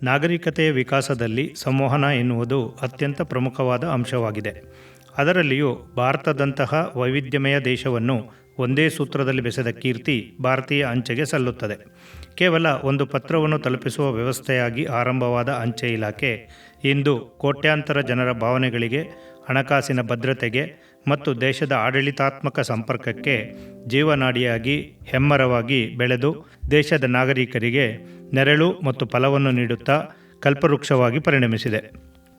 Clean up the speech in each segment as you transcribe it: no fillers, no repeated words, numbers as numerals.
ನಾಗರಿಕತೆಯ ವಿಕಾಸದಲ್ಲಿ ಸಂವಹನ ಎನ್ನುವುದು ಅತ್ಯಂತ ಪ್ರಮುಖವಾದ ಅಂಶವಾಗಿದೆ. ಅದರಲ್ಲಿಯೂ ಭಾರತದಂತಹ ವೈವಿಧ್ಯಮಯ ದೇಶವನ್ನು ಒಂದೇ ಸೂತ್ರದಲ್ಲಿ ಬೆಸೆದ ಕೀರ್ತಿ ಭಾರತೀಯ ಅಂಚೆಗೆ ಸಲ್ಲುತ್ತದೆ. ಕೇವಲ ಒಂದು ಪತ್ರವನ್ನು ತಲುಪಿಸುವ ವ್ಯವಸ್ಥೆಯಾಗಿ ಆರಂಭವಾದ ಅಂಚೆ ಇಲಾಖೆ ಇಂದು ಕೋಟ್ಯಾಂತರ ಜನರ ಭಾವನೆಗಳಿಗೆ, ಹಣಕಾಸಿನ ಭದ್ರತೆಗೆ ಮತ್ತು ದೇಶದ ಆಡಳಿತಾತ್ಮಕ ಸಂಪರ್ಕಕ್ಕೆ ಜೀವನಾಡಿಯಾಗಿ ಹೆಮ್ಮರವಾಗಿ ಬೆಳೆದು ದೇಶದ ನಾಗರಿಕರಿಗೆ ನೆರಳು ಮತ್ತು ಫಲವನ್ನು ನೀಡುತ್ತಾ ಕಲ್ಪವೃಕ್ಷವಾಗಿ ಪರಿಣಮಿಸಿದೆ.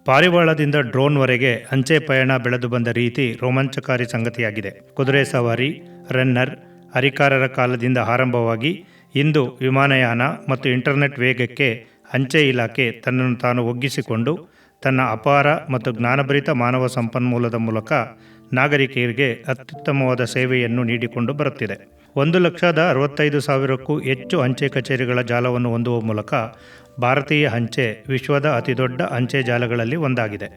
ಪಾರಿವಾಳದಿಂದ ಡ್ರೋನ್ವರೆಗೆ ಅಂಚೆ ಪಯಣ ಬೆಳೆದು ಬಂದ ರೀತಿ ರೋಮಾಂಚಕಾರಿ ಸಂಗತಿಯಾಗಿದೆ. ಕುದುರೆ ಸವಾರಿ, ರನ್ನರ್, ಅರಿಕಾರರ ಕಾಲದಿಂದ ಆರಂಭವಾಗಿ ಇಂದು ವಿಮಾನಯಾನ ಮತ್ತು ಇಂಟರ್ನೆಟ್ ವೇಗಕ್ಕೆ ಅಂಚೆ ಇಲಾಖೆ ತನ್ನನ್ನು ತಾನು ಒಗ್ಗಿಸಿಕೊಂಡು ತನ್ನ ಅಪಾರ ಮತ್ತು ಜ್ಞಾನಭರಿತ ಮಾನವ ಸಂಪನ್ಮೂಲದ ಮೂಲಕ ನಾಗರಿಕರಿಗೆ ಅತ್ಯುತ್ತಮವಾದ ಸೇವೆಯನ್ನು ನೀಡಿಕೊಂಡು ಬರುತ್ತಿದೆ. 1,65,000ಕ್ಕೂ ಹೆಚ್ಚು ಅಂಚೆ ಕಚೇರಿಗಳ ಜಾಲವನ್ನು ಹೊಂದುವ ಮೂಲಕ ಭಾರತೀಯ ಅಂಚೆ ವಿಶ್ವದ ಅತಿದೊಡ್ಡ ಅಂಚೆ ಜಾಲಗಳಲ್ಲಿ ಒಂದಾಗಿದೆ.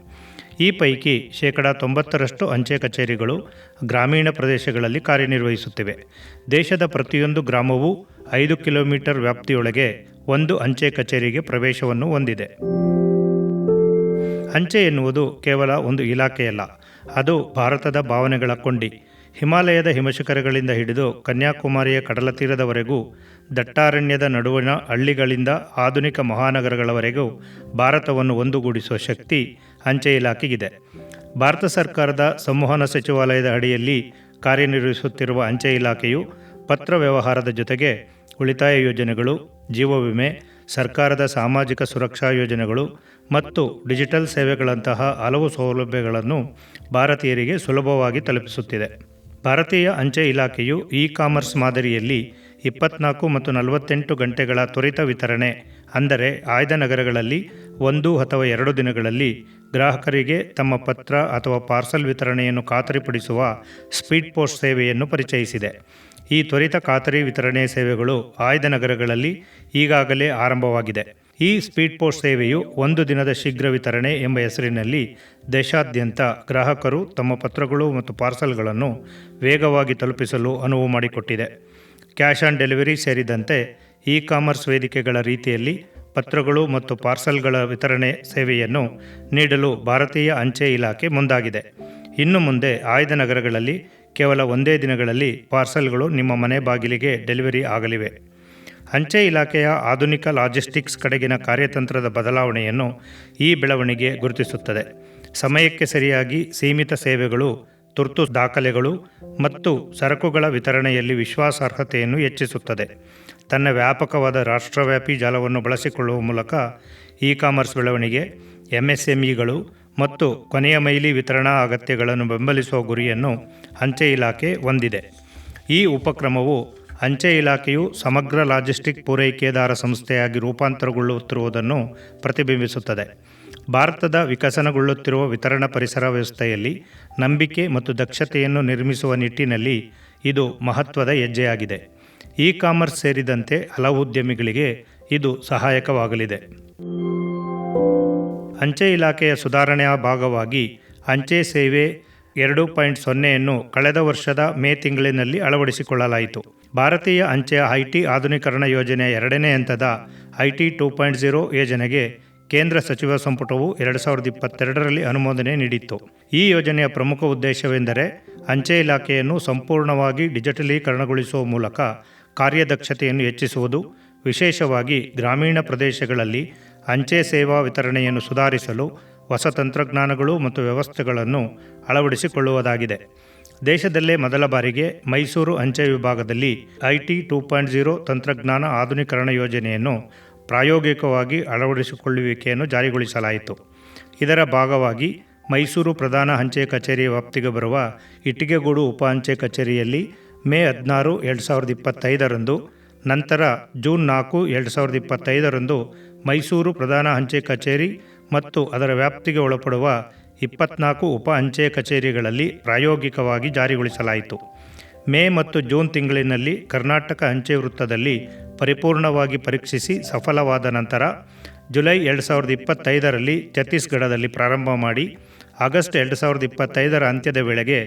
ಈ ಪೈಕಿ 90% ಅಂಚೆ ಕಚೇರಿಗಳು ಗ್ರಾಮೀಣ ಪ್ರದೇಶಗಳಲ್ಲಿ ಕಾರ್ಯನಿರ್ವಹಿಸುತ್ತಿವೆ. ದೇಶದ ಪ್ರತಿಯೊಂದು ಗ್ರಾಮವೂ 5 ಕಿಲೋಮೀಟರ್ ವ್ಯಾಪ್ತಿಯೊಳಗೆ ಒಂದು ಅಂಚೆ ಕಚೇರಿಗೆ ಪ್ರವೇಶವನ್ನು ಹೊಂದಿದೆ. ಅಂಚೆ ಎನ್ನುವುದು ಕೇವಲ ಒಂದು ಇಲಾಖೆಯಲ್ಲ, ಅದು ಭಾರತದ ಭಾವನೆಗಳ ಕೊಂಡಿ. ಹಿಮಾಲಯದ ಹಿಮಶಿಖರಗಳಿಂದ ಹಿಡಿದು ಕನ್ಯಾಕುಮಾರಿಯ ಕಡಲತೀರದವರೆಗೂ, ದಟ್ಟಾರಣ್ಯದ ನಡುವಿನ ಹಳ್ಳಿಗಳಿಂದ ಆಧುನಿಕ ಮಹಾನಗರಗಳವರೆಗೂ ಭಾರತವನ್ನು ಒಂದುಗೂಡಿಸುವ ಶಕ್ತಿ ಅಂಚೆ ಇಲಾಖೆಗಿದೆ. ಭಾರತ ಸರ್ಕಾರದ ಸಂವಹನ ಸಚಿವಾಲಯದ ಅಡಿಯಲ್ಲಿ ಕಾರ್ಯನಿರ್ವಹಿಸುತ್ತಿರುವ ಅಂಚೆ ಇಲಾಖೆಯು ಪತ್ರ ವ್ಯವಹಾರದ ಜೊತೆಗೆ ಉಳಿತಾಯ ಯೋಜನೆಗಳು, ಜೀವ ವಿಮೆ, ಸರ್ಕಾರದ ಸಾಮಾಜಿಕ ಸುರಕ್ಷಾ ಯೋಜನೆಗಳು ಮತ್ತು ಡಿಜಿಟಲ್ ಸೇವೆಗಳಂತಹ ಹಲವು ಸೌಲಭ್ಯಗಳನ್ನು ಭಾರತೀಯರಿಗೆ ಸುಲಭವಾಗಿ ತಲುಪಿಸುತ್ತಿದೆ. ಭಾರತೀಯ ಅಂಚೆ ಇಲಾಖೆಯು ಇ-ಕಾಮರ್ಸ್ ಮಾದರಿಯಲ್ಲಿ 24 ಮತ್ತು 48 ಗಂಟೆಗಳ ತ್ವರಿತ ವಿತರಣೆ, ಅಂದರೆ ಆಯ್ದ ನಗರಗಳಲ್ಲಿ 1 ಅಥವಾ 2 ದಿನಗಳಲ್ಲಿ ಗ್ರಾಹಕರಿಗೆ ತಮ್ಮ ಪತ್ರ ಅಥವಾ ಪಾರ್ಸಲ್ ವಿತರಣೆಯನ್ನು ಖಾತರಿಪಡಿಸುವ ಸ್ಪೀಡ್ ಪೋಸ್ಟ್ ಸೇವೆಯನ್ನು ಪರಿಚಯಿಸಿದೆ. ಈ ತ್ವರಿತ ಖಾತರಿ ವಿತರಣೆ ಸೇವೆಗಳು ಆಯ್ದ ನಗರಗಳಲ್ಲಿ ಈಗಾಗಲೇ ಆರಂಭವಾಗಿದೆ. ಈ ಸ್ಪೀಡ್ ಪೋಸ್ಟ್ ಸೇವೆಯು 1 ದಿನದ ಶೀಘ್ರ ವಿತರಣೆ ಎಂಬ ಹೆಸರಿನಲ್ಲಿ ದೇಶಾದ್ಯಂತ ಗ್ರಾಹಕರು ತಮ್ಮ ಪತ್ರಗಳು ಮತ್ತು ಪಾರ್ಸಲ್ಗಳನ್ನು ವೇಗವಾಗಿ ತಲುಪಿಸಲು ಅನುವು ಮಾಡಿಕೊಟ್ಟಿದೆ. ಕ್ಯಾಶ್ ಆನ್ ಡೆಲಿವರಿ ಸೇರಿದಂತೆ ಇ-ಕಾಮರ್ಸ್ ವೇದಿಕೆಗಳ ರೀತಿಯಲ್ಲಿ ಪತ್ರಗಳು ಮತ್ತು ಪಾರ್ಸಲ್ಗಳ ವಿತರಣೆ ಸೇವೆಯನ್ನು ನೀಡಲು ಭಾರತೀಯ ಅಂಚೆ ಇಲಾಖೆ ಮುಂದಾಗಿದೆ. ಇನ್ನು ಮುಂದೆ ಆಯ್ದ ನಗರಗಳಲ್ಲಿ ಕೇವಲ 1 ದಿನಗಳಲ್ಲಿ ಪಾರ್ಸಲ್ಗಳು ನಿಮ್ಮ ಮನೆ ಬಾಗಿಲಿಗೆ ಡೆಲಿವರಿ ಆಗಲಿವೆ. ಅಂಚೆ ಇಲಾಖೆಯ ಆಧುನಿಕ ಲಾಜಿಸ್ಟಿಕ್ಸ್ ಕಡೆಗಿನ ಕಾರ್ಯತಂತ್ರದ ಬದಲಾವಣೆಯನ್ನು ಈ ಬೆಳವಣಿಗೆ ಗುರುತಿಸುತ್ತದೆ. ಸಮಯಕ್ಕೆ ಸರಿಯಾಗಿ ಸೀಮಿತ ಸೇವೆಗಳು, ತುರ್ತು ದಾಖಲೆಗಳು ಮತ್ತು ಸರಕುಗಳ ವಿತರಣೆಯಲ್ಲಿ ವಿಶ್ವಾಸಾರ್ಹತೆಯನ್ನು ಹೆಚ್ಚಿಸುತ್ತದೆ. ತನ್ನ ವ್ಯಾಪಕವಾದ ರಾಷ್ಟ್ರವ್ಯಾಪಿ ಜಾಲವನ್ನು ಬಳಸಿಕೊಳ್ಳುವ ಮೂಲಕ ಇ-ಕಾಮರ್ಸ್ ಬೆಳವಣಿಗೆ, ಎಂಎಸ್ಎಂಇಗಳು ಮತ್ತು ಕೊನೆಯ ಮೈಲಿ ವಿತರಣಾ ಅಗತ್ಯಗಳನ್ನು ಬೆಂಬಲಿಸುವ ಗುರಿಯನ್ನು ಅಂಚೆ ಇಲಾಖೆ ಹೊಂದಿದೆ. ಈ ಉಪಕ್ರಮವು ಅಂಚೆ ಇಲಾಖೆಯು ಸಮಗ್ರ ಲಾಜಿಸ್ಟಿಕ್ ಪೂರೈಕೆದಾರ ಸಂಸ್ಥೆಯಾಗಿ ರೂಪಾಂತರಗೊಳ್ಳುತ್ತಿರುವುದನ್ನು ಪ್ರತಿಬಿಂಬಿಸುತ್ತದೆ. ಭಾರತದ ವಿಕಸನಗೊಳ್ಳುತ್ತಿರುವ ವಿತರಣಾ ಪರಿಸರ ವ್ಯವಸ್ಥೆಯಲ್ಲಿ ನಂಬಿಕೆ ಮತ್ತು ದಕ್ಷತೆಯನ್ನು ನಿರ್ಮಿಸುವ ನಿಟ್ಟಿನಲ್ಲಿ ಇದು ಮಹತ್ವದ ಹೆಜ್ಜೆಯಾಗಿದೆ. ಇ-ಕಾಮರ್ಸ್ ಸೇರಿದಂತೆ ಹಲವು ಉದ್ಯಮಿಗಳಿಗೆ ಇದು ಸಹಾಯಕವಾಗಲಿದೆ. ಅಂಚೆ ಇಲಾಖೆಯ ಸುಧಾರಣೆಯ ಭಾಗವಾಗಿ ಅಂಚೆ ಸೇವೆ 2.0ಯನ್ನು ಕಳೆದ ವರ್ಷದ ಮೇ ತಿಂಗಳಿನಲ್ಲಿ ಅಳವಡಿಸಿಕೊಳ್ಳಲಾಯಿತು. ಭಾರತೀಯ ಅಂಚೆಯ ಐಟಿ ಆಧುನೀಕರಣ ಯೋಜನೆಯ 2ನೇ ಹಂತದ ಐಟಿ 2.0 ಯೋಜನೆಗೆ ಕೇಂದ್ರ ಸಚಿವ ಸಂಪುಟವು 2022ರಲ್ಲಿ ಅನುಮೋದನೆ ನೀಡಿತ್ತು. ಈ ಯೋಜನೆಯ ಪ್ರಮುಖ ಉದ್ದೇಶವೆಂದರೆ ಅಂಚೆ ಇಲಾಖೆಯನ್ನು ಸಂಪೂರ್ಣವಾಗಿ ಡಿಜಿಟಲೀಕರಣಗೊಳಿಸುವ ಮೂಲಕ ಕಾರ್ಯದಕ್ಷತೆಯನ್ನು ಹೆಚ್ಚಿಸುವುದು, ವಿಶೇಷವಾಗಿ ಗ್ರಾಮೀಣ ಪ್ರದೇಶಗಳಲ್ಲಿ ಅಂಚೆ ಸೇವಾ ವಿತರಣೆಯನ್ನು ಸುಧಾರಿಸಲು ಹೊಸ ತಂತ್ರಜ್ಞಾನಗಳು ಮತ್ತು ವ್ಯವಸ್ಥೆಗಳನ್ನು ಅಳವಡಿಸಿಕೊಳ್ಳುವುದಾಗಿದೆ. ದೇಶದಲ್ಲೇ ಮೊದಲ ಬಾರಿಗೆ ಮೈಸೂರು ಅಂಚೆ ವಿಭಾಗದಲ್ಲಿ ಐಟಿ 2.0 ತಂತ್ರಜ್ಞಾನ ಆಧುನೀಕರಣ ಯೋಜನೆಯನ್ನು ಪ್ರಾಯೋಗಿಕವಾಗಿ ಅಳವಡಿಸಿಕೊಳ್ಳುವಿಕೆಯನ್ನು ಜಾರಿಗೊಳಿಸಲಾಯಿತು. ಇದರ ಭಾಗವಾಗಿ ಮೈಸೂರು ಪ್ರಧಾನ ಅಂಚೆ ಕಚೇರಿಯ ವ್ಯಾಪ್ತಿಗೆ ಬರುವ ಇಟ್ಟಿಗೆಗೂಡು ಉಪ ಅಂಚೆ ಕಚೇರಿಯಲ್ಲಿ ಮೇ 16, 2025ರಂದು, ನಂತರ ಜೂನ್ 4, 2025ರಂದು ಮೈಸೂರು ಪ್ರಧಾನ ಅಂಚೆ ಕಚೇರಿ ಮತ್ತು ಅದರ ವ್ಯಾಪ್ತಿಗೆ ಒಳಪಡುವ 24 ಉಪ ಅಂಚೆ ಕಚೇರಿಗಳಲ್ಲಿ ಪ್ರಾಯೋಗಿಕವಾಗಿ ಜಾರಿಗೊಳಿಸಲಾಯಿತು. ಮೇ ಮತ್ತು ಜೂನ್ ತಿಂಗಳಿನಲ್ಲಿ ಕರ್ನಾಟಕ ಅಂಚೆ ವೃತ್ತದಲ್ಲಿ ಪರಿಪೂರ್ಣವಾಗಿ ಪರೀಕ್ಷಿಸಿ ಸಫಲವಾದ ನಂತರ ಜುಲೈ 2025ರಲ್ಲಿ ಛತ್ತೀಸ್ಗಢದಲ್ಲಿ ಪ್ರಾರಂಭ ಮಾಡಿ ಆಗಸ್ಟ್ 2025ರ ಅಂತ್ಯದ ವೇಳೆಗೆ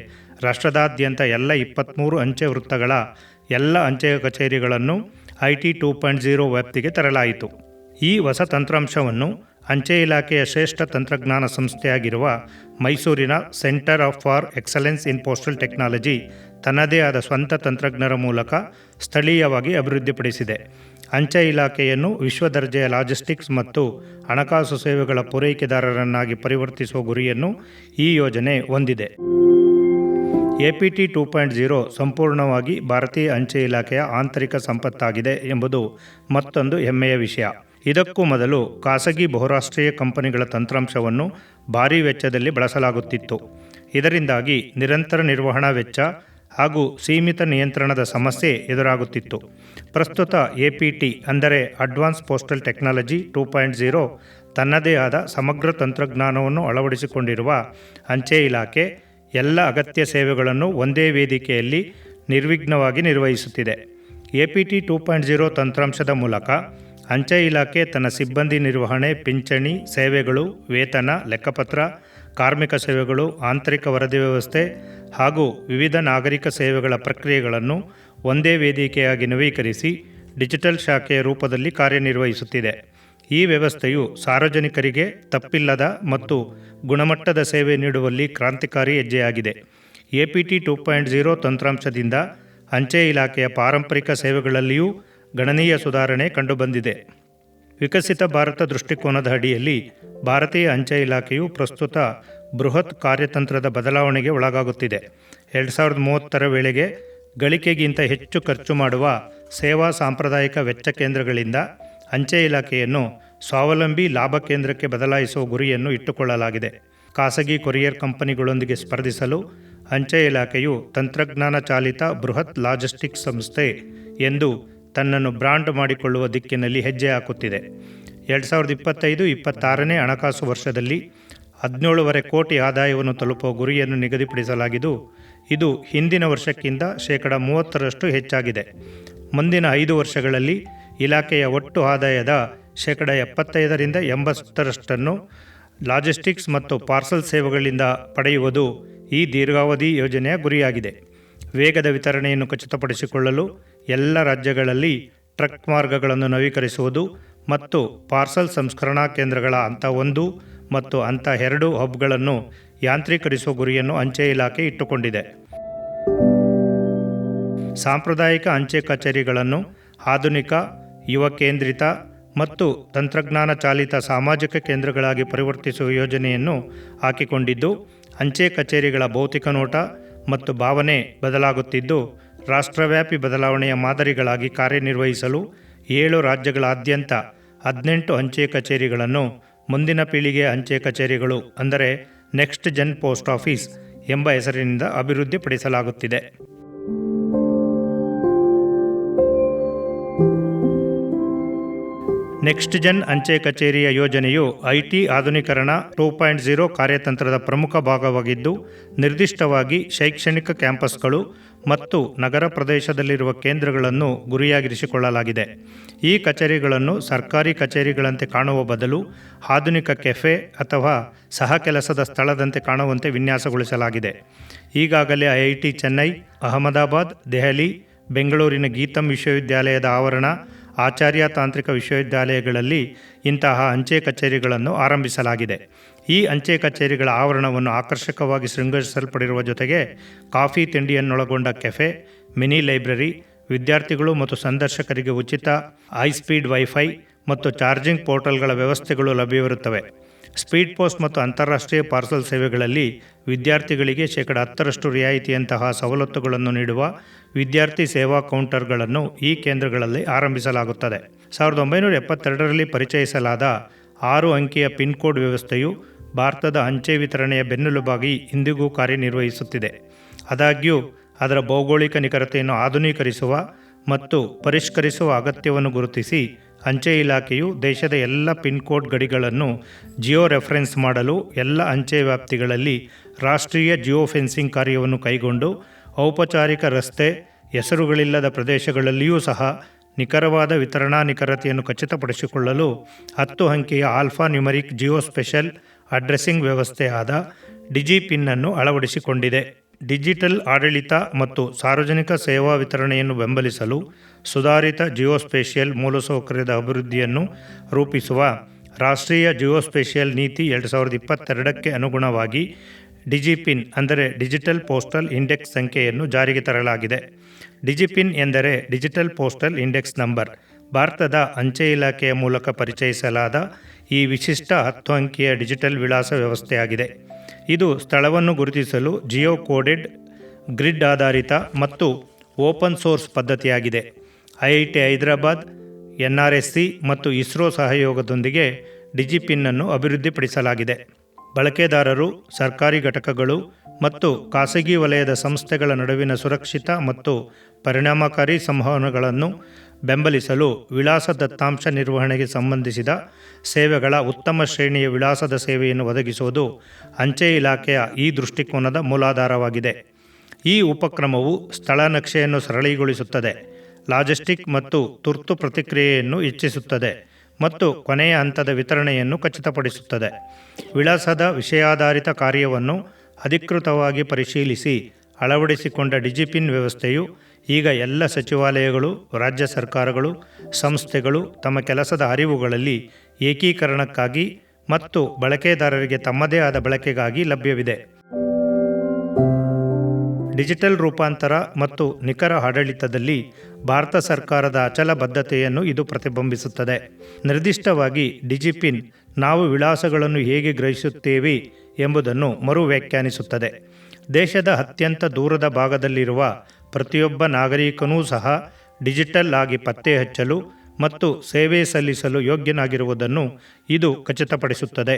ರಾಷ್ಟ್ರದಾದ್ಯಂತ ಎಲ್ಲ 23 ಅಂಚೆ ವೃತ್ತಗಳ ಎಲ್ಲ ಅಂಚೆ ಕಚೇರಿಗಳನ್ನು ಐಟಿ 2.0 ವ್ಯಾಪ್ತಿಗೆ ತರಲಾಯಿತು. ಈ ಹೊಸ ತಂತ್ರಾಂಶವನ್ನು ಅಂಚೆ ಇಲಾಖೆಯ ಶ್ರೇಷ್ಠ ತಂತ್ರಜ್ಞಾನ ಸಂಸ್ಥೆಯಾಗಿರುವ ಮೈಸೂರಿನ centre for excellence in postal technology ತನ್ನದೇ ಆದ ಸ್ವಂತ ತಂತ್ರಜ್ಞರ ಮೂಲಕ ಸ್ಥಳೀಯವಾಗಿ ಅಭಿವೃದ್ಧಿಪಡಿಸಿದೆ. ಅಂಚೆ ಇಲಾಖೆಯನ್ನು ವಿಶ್ವದರ್ಜೆಯ ಲಾಜಿಸ್ಟಿಕ್ಸ್ ಮತ್ತು ಹಣಕಾಸು ಸೇವೆಗಳ ಪೂರೈಕೆದಾರರನ್ನಾಗಿ ಪರಿವರ್ತಿಸುವ ಗುರಿಯನ್ನು ಈ ಯೋಜನೆ ಹೊಂದಿದೆ. APT 2.0 ಸಂಪೂರ್ಣವಾಗಿ ಭಾರತೀಯ ಅಂಚೆ ಇಲಾಖೆಯ ಆಂತರಿಕ ಸಂಪತ್ತಾಗಿದೆ ಎಂಬುದು ಮತ್ತೊಂದು ಹೆಮ್ಮೆಯ ವಿಷಯ. ಇದಕ್ಕೂ ಮೊದಲು ಖಾಸಗಿ ಬಹುರಾಷ್ಟ್ರೀಯ ಕಂಪನಿಗಳ ತಂತ್ರಾಂಶವನ್ನು ಭಾರೀ ವೆಚ್ಚದಲ್ಲಿ ಬಳಸಲಾಗುತ್ತಿತ್ತು. ಇದರಿಂದಾಗಿ ನಿರಂತರ ನಿರ್ವಹಣಾ ವೆಚ್ಚ ಹಾಗೂ ಸೀಮಿತ ನಿಯಂತ್ರಣದ ಸಮಸ್ಯೆ ಎದುರಾಗುತ್ತಿತ್ತು. ಪ್ರಸ್ತುತ APT ಅಂದರೆ ಅಡ್ವಾನ್ಸ್ ಪೋಸ್ಟಲ್ ಟೆಕ್ನಾಲಜಿ 2.0 ತನ್ನದೇ ಆದ ಸಮಗ್ರ ತಂತ್ರಜ್ಞಾನವನ್ನು ಅಳವಡಿಸಿಕೊಂಡಿರುವ ಅಂಚೆ ಇಲಾಖೆ ಎಲ್ಲ ಅಗತ್ಯ ಸೇವೆಗಳನ್ನು ಒಂದೇ ವೇದಿಕೆಯಲ್ಲಿ ನಿರ್ವಿಘ್ನವಾಗಿ ನಿರ್ವಹಿಸುತ್ತಿದೆ. APT 2.0 ತಂತ್ರಾಂಶದ ಮೂಲಕ ಅಂಚೆ ಇಲಾಖೆ ತನ್ನ ಸಿಬ್ಬಂದಿ ನಿರ್ವಹಣೆ, ಪಿಂಚಣಿ ಸೇವೆಗಳು, ವೇತನ, ಲೆಕ್ಕಪತ್ರ, ಕಾರ್ಮಿಕ ಸೇವೆಗಳು, ಆಂತರಿಕ ವರದಿ ವ್ಯವಸ್ಥೆ ಹಾಗೂ ವಿವಿಧ ನಾಗರಿಕ ಸೇವೆಗಳ ಪ್ರಕ್ರಿಯೆಗಳನ್ನು ಒಂದೇ ವೇದಿಕೆಯಾಗಿ ನವೀಕರಿಸಿ ಡಿಜಿಟಲ್ ಶಾಖೆಯ ರೂಪದಲ್ಲಿ ಕಾರ್ಯನಿರ್ವಹಿಸುತ್ತಿದೆ. ಈ ವ್ಯವಸ್ಥೆಯು ಸಾರ್ವಜನಿಕರಿಗೆ ತಪ್ಪಿಲ್ಲದ ಮತ್ತು ಗುಣಮಟ್ಟದ ಸೇವೆ ನೀಡುವಲ್ಲಿ ಕ್ರಾಂತಿಕಾರಿ ಹೆಜ್ಜೆಯಾಗಿದೆ. APT 2.0 ತಂತ್ರಾಂಶದಿಂದ ಅಂಚೆ ಇಲಾಖೆಯ ಪಾರಂಪರಿಕ ಸೇವೆಗಳಲ್ಲಿಯೂ ಗಣನೀಯ ಸುಧಾರಣೆ ಕಂಡುಬಂದಿದೆ. ವಿಕಸಿತ ಭಾರತ ದೃಷ್ಟಿಕೋನದ ಅಡಿಯಲ್ಲಿ ಭಾರತೀಯ ಅಂಚೆ ಇಲಾಖೆಯು ಪ್ರಸ್ತುತ ಬೃಹತ್ ಕಾರ್ಯತಂತ್ರದ ಬದಲಾವಣೆಗೆ ಒಳಗಾಗುತ್ತಿದೆ. 2030ರ ವೇಳೆಗೆ ಗಳಿಕೆಗಿಂತ ಹೆಚ್ಚು ಖರ್ಚು ಮಾಡುವ ಸೇವಾ ಸಾಂಪ್ರದಾಯಿಕ ವೆಚ್ಚ ಕೇಂದ್ರಗಳಿಂದ ಅಂಚೆ ಇಲಾಖೆಯನ್ನು ಸ್ವಾವಲಂಬಿ ಲಾಭ ಕೇಂದ್ರಕ್ಕೆ ಬದಲಾಯಿಸುವ ಗುರಿಯನ್ನು ಇಟ್ಟುಕೊಳ್ಳಲಾಗಿದೆ. ಖಾಸಗಿ ಕೊರಿಯರ್ ಕಂಪನಿಗಳೊಂದಿಗೆ ಸ್ಪರ್ಧಿಸಲು ಅಂಚೆ ಇಲಾಖೆಯು ತಂತ್ರಜ್ಞಾನ ಚಾಲಿತ ಬೃಹತ್ ಲಾಜಿಸ್ಟಿಕ್ಸ್ ಸಂಸ್ಥೆ ಎಂದು ತನ್ನನ್ನು ಬ್ರಾಂಡ್ ಮಾಡಿಕೊಳ್ಳುವ ದಿಕ್ಕಿನಲ್ಲಿ ಹೆಜ್ಜೆ ಹಾಕುತ್ತಿದೆ. 2025-26ನೇ ಹಣಕಾಸು ವರ್ಷದಲ್ಲಿ 17.5 ಕೋಟಿ ಆದಾಯವನ್ನು ತಲುಪುವ ಗುರಿಯನ್ನು ನಿಗದಿಪಡಿಸಲಾಗಿದ್ದು, ಇದು ಹಿಂದಿನ ವರ್ಷಕ್ಕಿಂತ ಶೇಕಡ 30ರಷ್ಟು ಹೆಚ್ಚಾಗಿದೆ. ಮುಂದಿನ 5 ವರ್ಷಗಳಲ್ಲಿ ಇಲಾಖೆಯ ಒಟ್ಟು ಆದಾಯದ ಶೇಕಡ 75-80ರಷ್ಟನ್ನು ಲಾಜಿಸ್ಟಿಕ್ಸ್ ಮತ್ತು ಪಾರ್ಸಲ್ ಸೇವೆಗಳಿಂದ ಪಡೆಯುವುದು ಈ ದೀರ್ಘಾವಧಿ ಯೋಜನೆಯ ಗುರಿಯಾಗಿದೆ. ವೇಗದ ವಿತರಣೆಯನ್ನು ಖಚಿತಪಡಿಸಿಕೊಳ್ಳಲು ಎಲ್ಲ ರಾಜ್ಯಗಳಲ್ಲಿ ಟ್ರಕ್ ಮಾರ್ಗಗಳನ್ನು ನವೀಕರಿಸುವುದು ಮತ್ತು ಪಾರ್ಸಲ್ ಸಂಸ್ಕರಣಾ ಕೇಂದ್ರಗಳ ಹಂತ 1 ಮತ್ತು ಹಂತ 2 ಹಬ್ಗಳನ್ನು ಯಾಂತ್ರೀಕರಿಸುವ ಗುರಿಯನ್ನು ಅಂಚೆ ಇಲಾಖೆ ಇಟ್ಟುಕೊಂಡಿದೆ. ಸಾಂಪ್ರದಾಯಿಕ ಅಂಚೆ ಕಚೇರಿಗಳನ್ನು ಆಧುನಿಕ, ಯುವ ಕೇಂದ್ರಿತ ಮತ್ತು ತಂತ್ರಜ್ಞಾನ ಚಾಲಿತ ಸಾಮಾಜಿಕ ಕೇಂದ್ರಗಳಾಗಿ ಪರಿವರ್ತಿಸುವ ಯೋಜನೆಯನ್ನು ಹಾಕಿಕೊಂಡಿದ್ದು, ಅಂಚೆ ಕಚೇರಿಗಳ ಭೌತಿಕ ನೋಟ ಮತ್ತು ಭಾವನೆ ಬದಲಾಗುತ್ತಿದ್ದು, ರಾಷ್ಟ್ರವ್ಯಾಪಿ ಬದಲಾವಣೆಯ ಮಾದರಿಗಳಾಗಿ ಕಾರ್ಯನಿರ್ವಹಿಸಲು 7 ರಾಜ್ಯಗಳಾದ್ಯಂತ 18 ಅಂಚೆ ಕಚೇರಿಗಳನ್ನು ಮುಂದಿನ ಪೀಳಿಗೆಯ ಅಂಚೆ ಕಚೇರಿಗಳು ಅಂದರೆ ನೆಕ್ಸ್ಟ್ ಜನ್ ಪೋಸ್ಟ್ ಆಫೀಸ್ ಎಂಬ ಹೆಸರಿನಿಂದ ಅಭಿವೃದ್ಧಿಪಡಿಸಲಾಗುತ್ತಿದೆ. ನೆಕ್ಸ್ಟ್ ಜನ್ ಅಂಚೆ ಕಚೇರಿಯ ಯೋಜನೆಯು IT ಆಧುನೀಕರಣ 2.0 ಕಾರ್ಯತಂತ್ರದ ಪ್ರಮುಖ ಭಾಗವಾಗಿದ್ದು, ನಿರ್ದಿಷ್ಟವಾಗಿ ಶೈಕ್ಷಣಿಕ ಕ್ಯಾಂಪಸ್ಗಳು ಮತ್ತು ನಗರ ಪ್ರದೇಶದಲ್ಲಿರುವ ಕೇಂದ್ರಗಳನ್ನು ಗುರಿಯಾಗಿರಿಸಿಕೊಳ್ಳಲಾಗಿದೆ. ಈ ಕಚೇರಿಗಳನ್ನು ಸರ್ಕಾರಿ ಕಚೇರಿಗಳಂತೆ ಕಾಣುವ ಬದಲು ಆಧುನಿಕ ಕೆಫೆ ಅಥವಾ ಸಹ ಕೆಲಸದ ಸ್ಥಳದಂತೆ ಕಾಣುವಂತೆ ವಿನ್ಯಾಸಗೊಳಿಸಲಾಗಿದೆ. ಈಗಾಗಲೇ IIT ಚೆನ್ನೈ, ಅಹಮದಾಬಾದ್, ದೆಹಲಿ, ಬೆಂಗಳೂರಿನ ಗೀತಂ ವಿಶ್ವವಿದ್ಯಾಲಯದ ಆವರಣ, ಆಚಾರ್ಯ ತಾಂತ್ರಿಕ ವಿಶ್ವವಿದ್ಯಾಲಯಗಳಲ್ಲಿ ಇಂತಹ ಅಂಚೆ ಕಚೇರಿಗಳನ್ನು ಆರಂಭಿಸಲಾಗಿದೆ. ಈ ಅಂಚೆ ಕಚೇರಿಗಳ ಆವರಣವನ್ನು ಆಕರ್ಷಕವಾಗಿ ಶೃಂಗರಿಸಲ್ಪಡಿರುವ ಜೊತೆಗೆ ಕಾಫಿ ತಿಂಡಿಯನ್ನೊಳಗೊಂಡ ಕೆಫೆ, ಮಿನಿ ಲೈಬ್ರರಿ, ವಿದ್ಯಾರ್ಥಿಗಳು ಮತ್ತು ಸಂದರ್ಶಕರಿಗೆ ಉಚಿತ ಹೈಸ್ಪೀಡ್ ವೈಫೈ ಮತ್ತು ಚಾರ್ಜಿಂಗ್ ಪೋರ್ಟಲ್ಗಳ ವ್ಯವಸ್ಥೆಗಳು ಲಭ್ಯವಿರುತ್ತವೆ. ಸ್ಪೀಡ್ ಪೋಸ್ಟ್ ಮತ್ತು ಅಂತಾರಾಷ್ಟ್ರೀಯ ಪಾರ್ಸಲ್ ಸೇವೆಗಳಲ್ಲಿ ವಿದ್ಯಾರ್ಥಿಗಳಿಗೆ ಶೇಕಡ 10ರಷ್ಟು ರಿಯಾಯಿತಿಯಂತಹ ಸವಲತ್ತುಗಳನ್ನು ನೀಡುವ ವಿದ್ಯಾರ್ಥಿ ಸೇವಾ ಕೌಂಟರ್ಗಳನ್ನು ಈ ಕೇಂದ್ರಗಳಲ್ಲಿ ಆರಂಭಿಸಲಾಗುತ್ತದೆ. 1972ರಲ್ಲಿ ಪರಿಚಯಿಸಲಾದ 6 ಅಂಕಿಯ ಪಿನ್ ಕೋಡ್ ವ್ಯವಸ್ಥೆಯು ಭಾರತದ ಅಂಚೆ ವಿತರಣೆಯ ಬೆನ್ನೆಲುಬಾಗಿ ಇಂದಿಗೂ ಕಾರ್ಯನಿರ್ವಹಿಸುತ್ತಿದೆ. ಆದಾಗ್ಯೂ ಅದರ ಭೌಗೋಳಿಕ ನಿಖರತೆಯನ್ನು ಆಧುನೀಕರಿಸುವ ಮತ್ತು ಪರಿಷ್ಕರಿಸುವ ಅಗತ್ಯವನ್ನು ಗುರುತಿಸಿ ಅಂಚೆ ಇಲಾಖೆಯು ದೇಶದ ಎಲ್ಲ ಪಿನ್ ಕೋಡ್ ಗಡಿಗಳನ್ನು ಜಿಯೋ ರೆಫರೆನ್ಸ್ ಮಾಡಲು ಎಲ್ಲ ಅಂಚೆ ವ್ಯಾಪ್ತಿಗಳಲ್ಲಿ ರಾಷ್ಟ್ರೀಯ ಜಿಯೋ ಫೆನ್ಸಿಂಗ್ ಕಾರ್ಯವನ್ನು ಕೈಗೊಂಡು ಔಪಚಾರಿಕ ರಸ್ತೆ ಹೆಸರುಗಳಿಲ್ಲದ ಪ್ರದೇಶಗಳಲ್ಲಿಯೂ ಸಹ ನಿಖರವಾದ ವಿತರಣಾ ನಿಖರತೆಯನ್ನು ಖಚಿತಪಡಿಸಿಕೊಳ್ಳಲು 10 ಅಂಕಿಯ alpha numeric geo special addressing ವ್ಯವಸ್ಥೆಯಾದ ಡಿಜಿಪಿನ್ ಅನ್ನು ಅಳವಡಿಸಿಕೊಂಡಿದೆ. ಡಿಜಿಟಲ್ ಆಡಳಿತ ಮತ್ತು ಸಾರ್ವಜನಿಕ ಸೇವಾ ವಿತರಣೆಯನ್ನು ಬೆಂಬಲಿಸಲು ಸುಧಾರಿತ ಜಿಯೋಸ್ಪೇಷಿಯಲ್ ಮೂಲಸೌಕರ್ಯದ ಅಭಿವೃದ್ಧಿಯನ್ನು ರೂಪಿಸುವ ರಾಷ್ಟ್ರೀಯ ಜಿಯೋಸ್ಪೇಷಿಯಲ್ ನೀತಿ 2022ಕ್ಕೆ ಅನುಗುಣವಾಗಿ ಡಿಜಿಪಿನ್ ಅಂದರೆ ಡಿಜಿಟಲ್ ಪೋಸ್ಟಲ್ ಇಂಡೆಕ್ಸ್ ಸಂಖ್ಯೆಯನ್ನು ಜಾರಿಗೆ ತರಲಾಗಿದೆ. ಡಿಜಿಪಿನ್ ಎಂದರೆ ಡಿಜಿಟಲ್ ಪೋಸ್ಟಲ್ ಇಂಡೆಕ್ಸ್ ನಂಬರ್. ಭಾರತದ ಅಂಚೆ ಇಲಾಖೆಯ ಮೂಲಕ ಪರಿಚಯಿಸಲಾದ ಈ ವಿಶಿಷ್ಟ 10 ಅಂಕಿಯ ಡಿಜಿಟಲ್ ವಿಳಾಸ ವ್ಯವಸ್ಥೆಯಾಗಿದೆ. ಇದು ಸ್ಥಳವನ್ನು ಗುರುತಿಸಲು ಜಿಯೋ ಕೋಡೆಡ್, ಗ್ರಿಡ್ ಆಧಾರಿತ ಮತ್ತು ಓಪನ್ ಸೋರ್ಸ್ ಪದ್ಧತಿಯಾಗಿದೆ. ಐಐಟಿ ಹೈದರಾಬಾದ್, NRSC ಮತ್ತು ಇಸ್ರೋ ಸಹಯೋಗದೊಂದಿಗೆ ಡಿಜಿಪಿನ್ನನ್ನು ಅಭಿವೃದ್ಧಿಪಡಿಸಲಾಗಿದೆ. ಬಳಕೆದಾರರು, ಸರ್ಕಾರಿ ಘಟಕಗಳು ಮತ್ತು ಖಾಸಗಿ ವಲಯದ ಸಂಸ್ಥೆಗಳ ನಡುವಿನ ಸುರಕ್ಷಿತ ಮತ್ತು ಪರಿಣಾಮಕಾರಿ ಸಂವಹನಗಳನ್ನು ಬೆಂಬಲಿಸಲು ವಿಳಾಸ ದತ್ತಾಂಶ ನಿರ್ವಹಣೆಗೆ ಸಂಬಂಧಿಸಿದ ಸೇವೆಗಳ ಉತ್ತಮ ಶ್ರೇಣಿಯ ವಿಳಾಸದ ಸೇವೆಯನ್ನು ಒದಗಿಸುವುದು ಅಂಚೆ ಇಲಾಖೆಯ ಈ ದೃಷ್ಟಿಕೋನದ ಮೂಲಾಧಾರವಾಗಿದೆ. ಈ ಉಪಕ್ರಮವು ಸ್ಥಳ ನಕ್ಷೆಯನ್ನು ಸರಳೀಗೊಳಿಸುತ್ತದೆ, ಲಾಜಿಸ್ಟಿಕ್ ಮತ್ತು ತುರ್ತು ಪ್ರತಿಕ್ರಿಯೆಯನ್ನು ಹೆಚ್ಚಿಸುತ್ತದೆ ಮತ್ತು ಕೊನೆಯ ಹಂತದ ವಿತರಣೆಯನ್ನು ಖಚಿತಪಡಿಸುತ್ತದೆ. ವಿಳಾಸದ ವಿಷಯಾಧಾರಿತ ಕಾರ್ಯವನ್ನು ಅಧಿಕೃತವಾಗಿ ಪರಿಶೀಲಿಸಿ ಅಳವಡಿಸಿಕೊಂಡ ಡಿಜಿಪಿನ್ ವ್ಯವಸ್ಥೆಯು ಈಗ ಎಲ್ಲ ಸಚಿವಾಲಯಗಳು, ರಾಜ್ಯ ಸರ್ಕಾರಗಳು, ಸಂಸ್ಥೆಗಳು ತಮ್ಮ ಕೆಲಸದ ಹರಿವುಗಳಲ್ಲಿ ಏಕೀಕರಣಕ್ಕಾಗಿ ಮತ್ತು ಬಳಕೆದಾರರಿಗೆ ತಮ್ಮದೇ ಆದ ಬಳಕೆಗಾಗಿ ಲಭ್ಯವಿದೆ. ಡಿಜಿಟಲ್ ರೂಪಾಂತರ ಮತ್ತು ನಿಖರ ಆಡಳಿತದಲ್ಲಿ ಭಾರತ ಸರ್ಕಾರದ ಅಚಲ ಬದ್ಧತೆಯನ್ನು ಇದು ಪ್ರತಿಬಿಂಬಿಸುತ್ತದೆ. ನಿರ್ದಿಷ್ಟವಾಗಿ ಡಿಜಿಪಿನ್ ನಾವು ವಿಳಾಸಗಳನ್ನು ಹೇಗೆ ಗ್ರಹಿಸುತ್ತೇವೆ ಎಂಬುದನ್ನು ಮರು ವ್ಯಾಖ್ಯಾನಿಸುತ್ತದೆ. ದೇಶದ ಅತ್ಯಂತ ದೂರದ ಭಾಗದಲ್ಲಿರುವ ಪ್ರತಿಯೊಬ್ಬ ನಾಗರಿಕನೂ ಸಹ ಡಿಜಿಟಲ್ ಆಗಿ ಪತ್ತೆ ಹಚ್ಚಲು ಮತ್ತು ಸೇವೆ ಸಲ್ಲಿಸಲು ಯೋಗ್ಯನಾಗಿರುವುದನ್ನು ಇದು ಖಚಿತಪಡಿಸುತ್ತದೆ.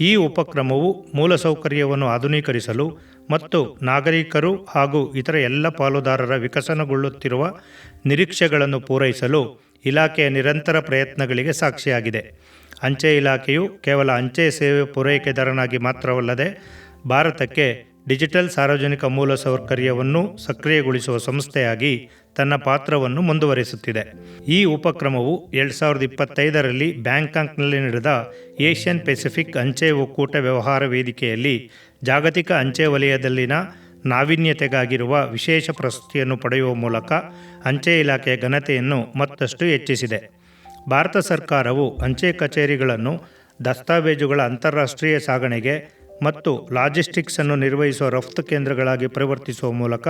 ಈ ಉಪಕ್ರಮವು ಮೂಲಸೌಕರ್ಯವನ್ನು ಆಧುನೀಕರಿಸಲು ಮತ್ತು ನಾಗರಿಕರು ಹಾಗೂ ಇತರ ಎಲ್ಲ ಪಾಲುದಾರರ ವಿಕಸನಗೊಳ್ಳುತ್ತಿರುವ ನಿರೀಕ್ಷೆಗಳನ್ನು ಪೂರೈಸಲು ಇಲಾಖೆಯ ನಿರಂತರ ಪ್ರಯತ್ನಗಳಿಗೆ ಸಾಕ್ಷಿಯಾಗಿದೆ. ಅಂಚೆ ಇಲಾಖೆಯು ಕೇವಲ ಅಂಚೆ ಸೇವೆ ಪೂರೈಕೆದಾರನಾಗಿ ಮಾತ್ರವಲ್ಲದೆ ಭಾರತಕ್ಕೆ ಡಿಜಿಟಲ್ ಸಾರ್ವಜನಿಕ ಮೂಲಸೌಕರ್ಯವನ್ನು ಸಕ್ರಿಯಗೊಳಿಸುವ ಸಂಸ್ಥೆಯಾಗಿ ತನ್ನ ಪಾತ್ರವನ್ನು ಮುಂದುವರಿಸುತ್ತಿದೆ. ಈ ಉಪಕ್ರಮವು 2025ರಲ್ಲಿ ಬ್ಯಾಂಕಾಕ್ನಲ್ಲಿ ನಡೆದ ಏಷ್ಯನ್ ಪೆಸಿಫಿಕ್ ಅಂಚೆ ಒಕ್ಕೂಟ ವ್ಯವಹಾರ ವೇದಿಕೆಯಲ್ಲಿ ಜಾಗತಿಕ ಅಂಚೆ ವಲಯದಲ್ಲಿನ ನಾವೀನ್ಯತೆಗಾಗಿರುವ ವಿಶೇಷ ಪ್ರಶಸ್ತಿಯನ್ನು ಪಡೆಯುವ ಮೂಲಕ ಅಂಚೆ ಇಲಾಖೆಯ ಘನತೆಯನ್ನು ಮತ್ತಷ್ಟು ಹೆಚ್ಚಿಸಿದೆ. ಭಾರತ ಸರ್ಕಾರವು ಅಂಚೆ ಕಚೇರಿಗಳನ್ನು ದಸ್ತಾವೇಜುಗಳ ಅಂತಾರಾಷ್ಟ್ರೀಯ ಸಾಗಣೆಗೆ ಮತ್ತು ಲಾಜಿಸ್ಟಿಕ್ಸ್ ಅನ್ನು ನಿರ್ವಹಿಸುವ ರಫ್ತು ಕೇಂದ್ರಗಳಾಗಿ ಪರಿವರ್ತಿಸುವ ಮೂಲಕ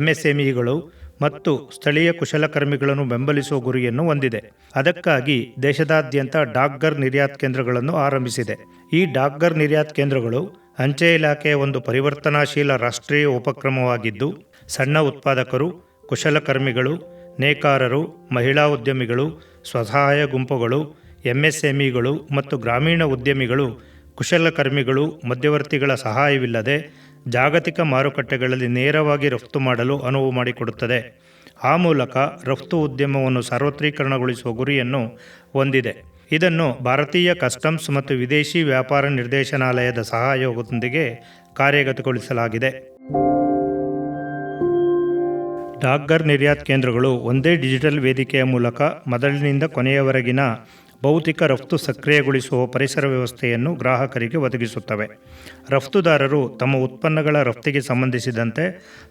MSMEಗಳು ಮತ್ತು ಸ್ಥಳೀಯ ಕುಶಲಕರ್ಮಿಗಳನ್ನು ಬೆಂಬಲಿಸುವ ಗುರಿಯನ್ನು ಹೊಂದಿದೆ. ಅದಕ್ಕಾಗಿ ದೇಶದಾದ್ಯಂತ ಡಾಕ್ಘರ್ ನಿರ್ಯಾತ್ ಕೇಂದ್ರಗಳನ್ನು ಆರಂಭಿಸಿದೆ. ಈ ಡಾಕ್ಘರ್ ನಿರ್ಯಾತ್ ಕೇಂದ್ರಗಳು ಅಂಚೆ ಇಲಾಖೆಯ ಒಂದು ಪರಿವರ್ತನಾಶೀಲ ರಾಷ್ಟ್ರೀಯ ಉಪಕ್ರಮವಾಗಿದ್ದು, ಸಣ್ಣ ಉತ್ಪಾದಕರು, ಕುಶಲಕರ್ಮಿಗಳು, ನೇಕಾರರು, ಮಹಿಳಾ ಉದ್ಯಮಿಗಳು, ಸ್ವಸಹಾಯ ಗುಂಪುಗಳು, MSMEಗಳು ಮತ್ತು ಗ್ರಾಮೀಣ ಉದ್ಯಮಿಗಳು ಕುಶಲಕರ್ಮಿಗಳು ಮಧ್ಯವರ್ತಿಗಳ ಸಹಾಯವಿಲ್ಲದೆ ಜಾಗತಿಕ ಮಾರುಕಟ್ಟೆಗಳಲ್ಲಿ ನೇರವಾಗಿ ರಫ್ತು ಮಾಡಲು ಅನುವು ಮಾಡಿಕೊಡುತ್ತದೆ. ಆ ಮೂಲಕ ರಫ್ತು ಉದ್ಯಮವನ್ನು ಸಾರ್ವತ್ರೀಕರಣಗೊಳಿಸುವ ಗುರಿಯನ್ನು ಹೊಂದಿದೆ. ಇದನ್ನು ಭಾರತೀಯ ಕಸ್ಟಮ್ಸ್ ಮತ್ತು ವಿದೇಶಿ ವ್ಯಾಪಾರ ನಿರ್ದೇಶನಾಲಯದ ಸಹಯೋಗದೊಂದಿಗೆ ಕಾರ್ಯಗತಗೊಳಿಸಲಾಗಿದೆ. ಡಾಕ್ಘರ್ ನಿರ್ಯಾತ್ ಕೇಂದ್ರಗಳು ಒಂದೇ ಡಿಜಿಟಲ್ ವೇದಿಕೆಯ ಮೂಲಕ ಮೊದಲಿನಿಂದ ಕೊನೆಯವರೆಗಿನ ಭೌತಿಕ ರಫ್ತು ಸಕ್ರಿಯಗೊಳಿಸುವ ಪರಿಸರ ವ್ಯವಸ್ಥೆಯನ್ನು ಗ್ರಾಹಕರಿಗೆ ಒದಗಿಸುತ್ತವೆ. ರಫ್ತುದಾರರು ತಮ್ಮ ಉತ್ಪನ್ನಗಳ ರಫ್ತಿಗೆ ಸಂಬಂಧಿಸಿದಂತೆ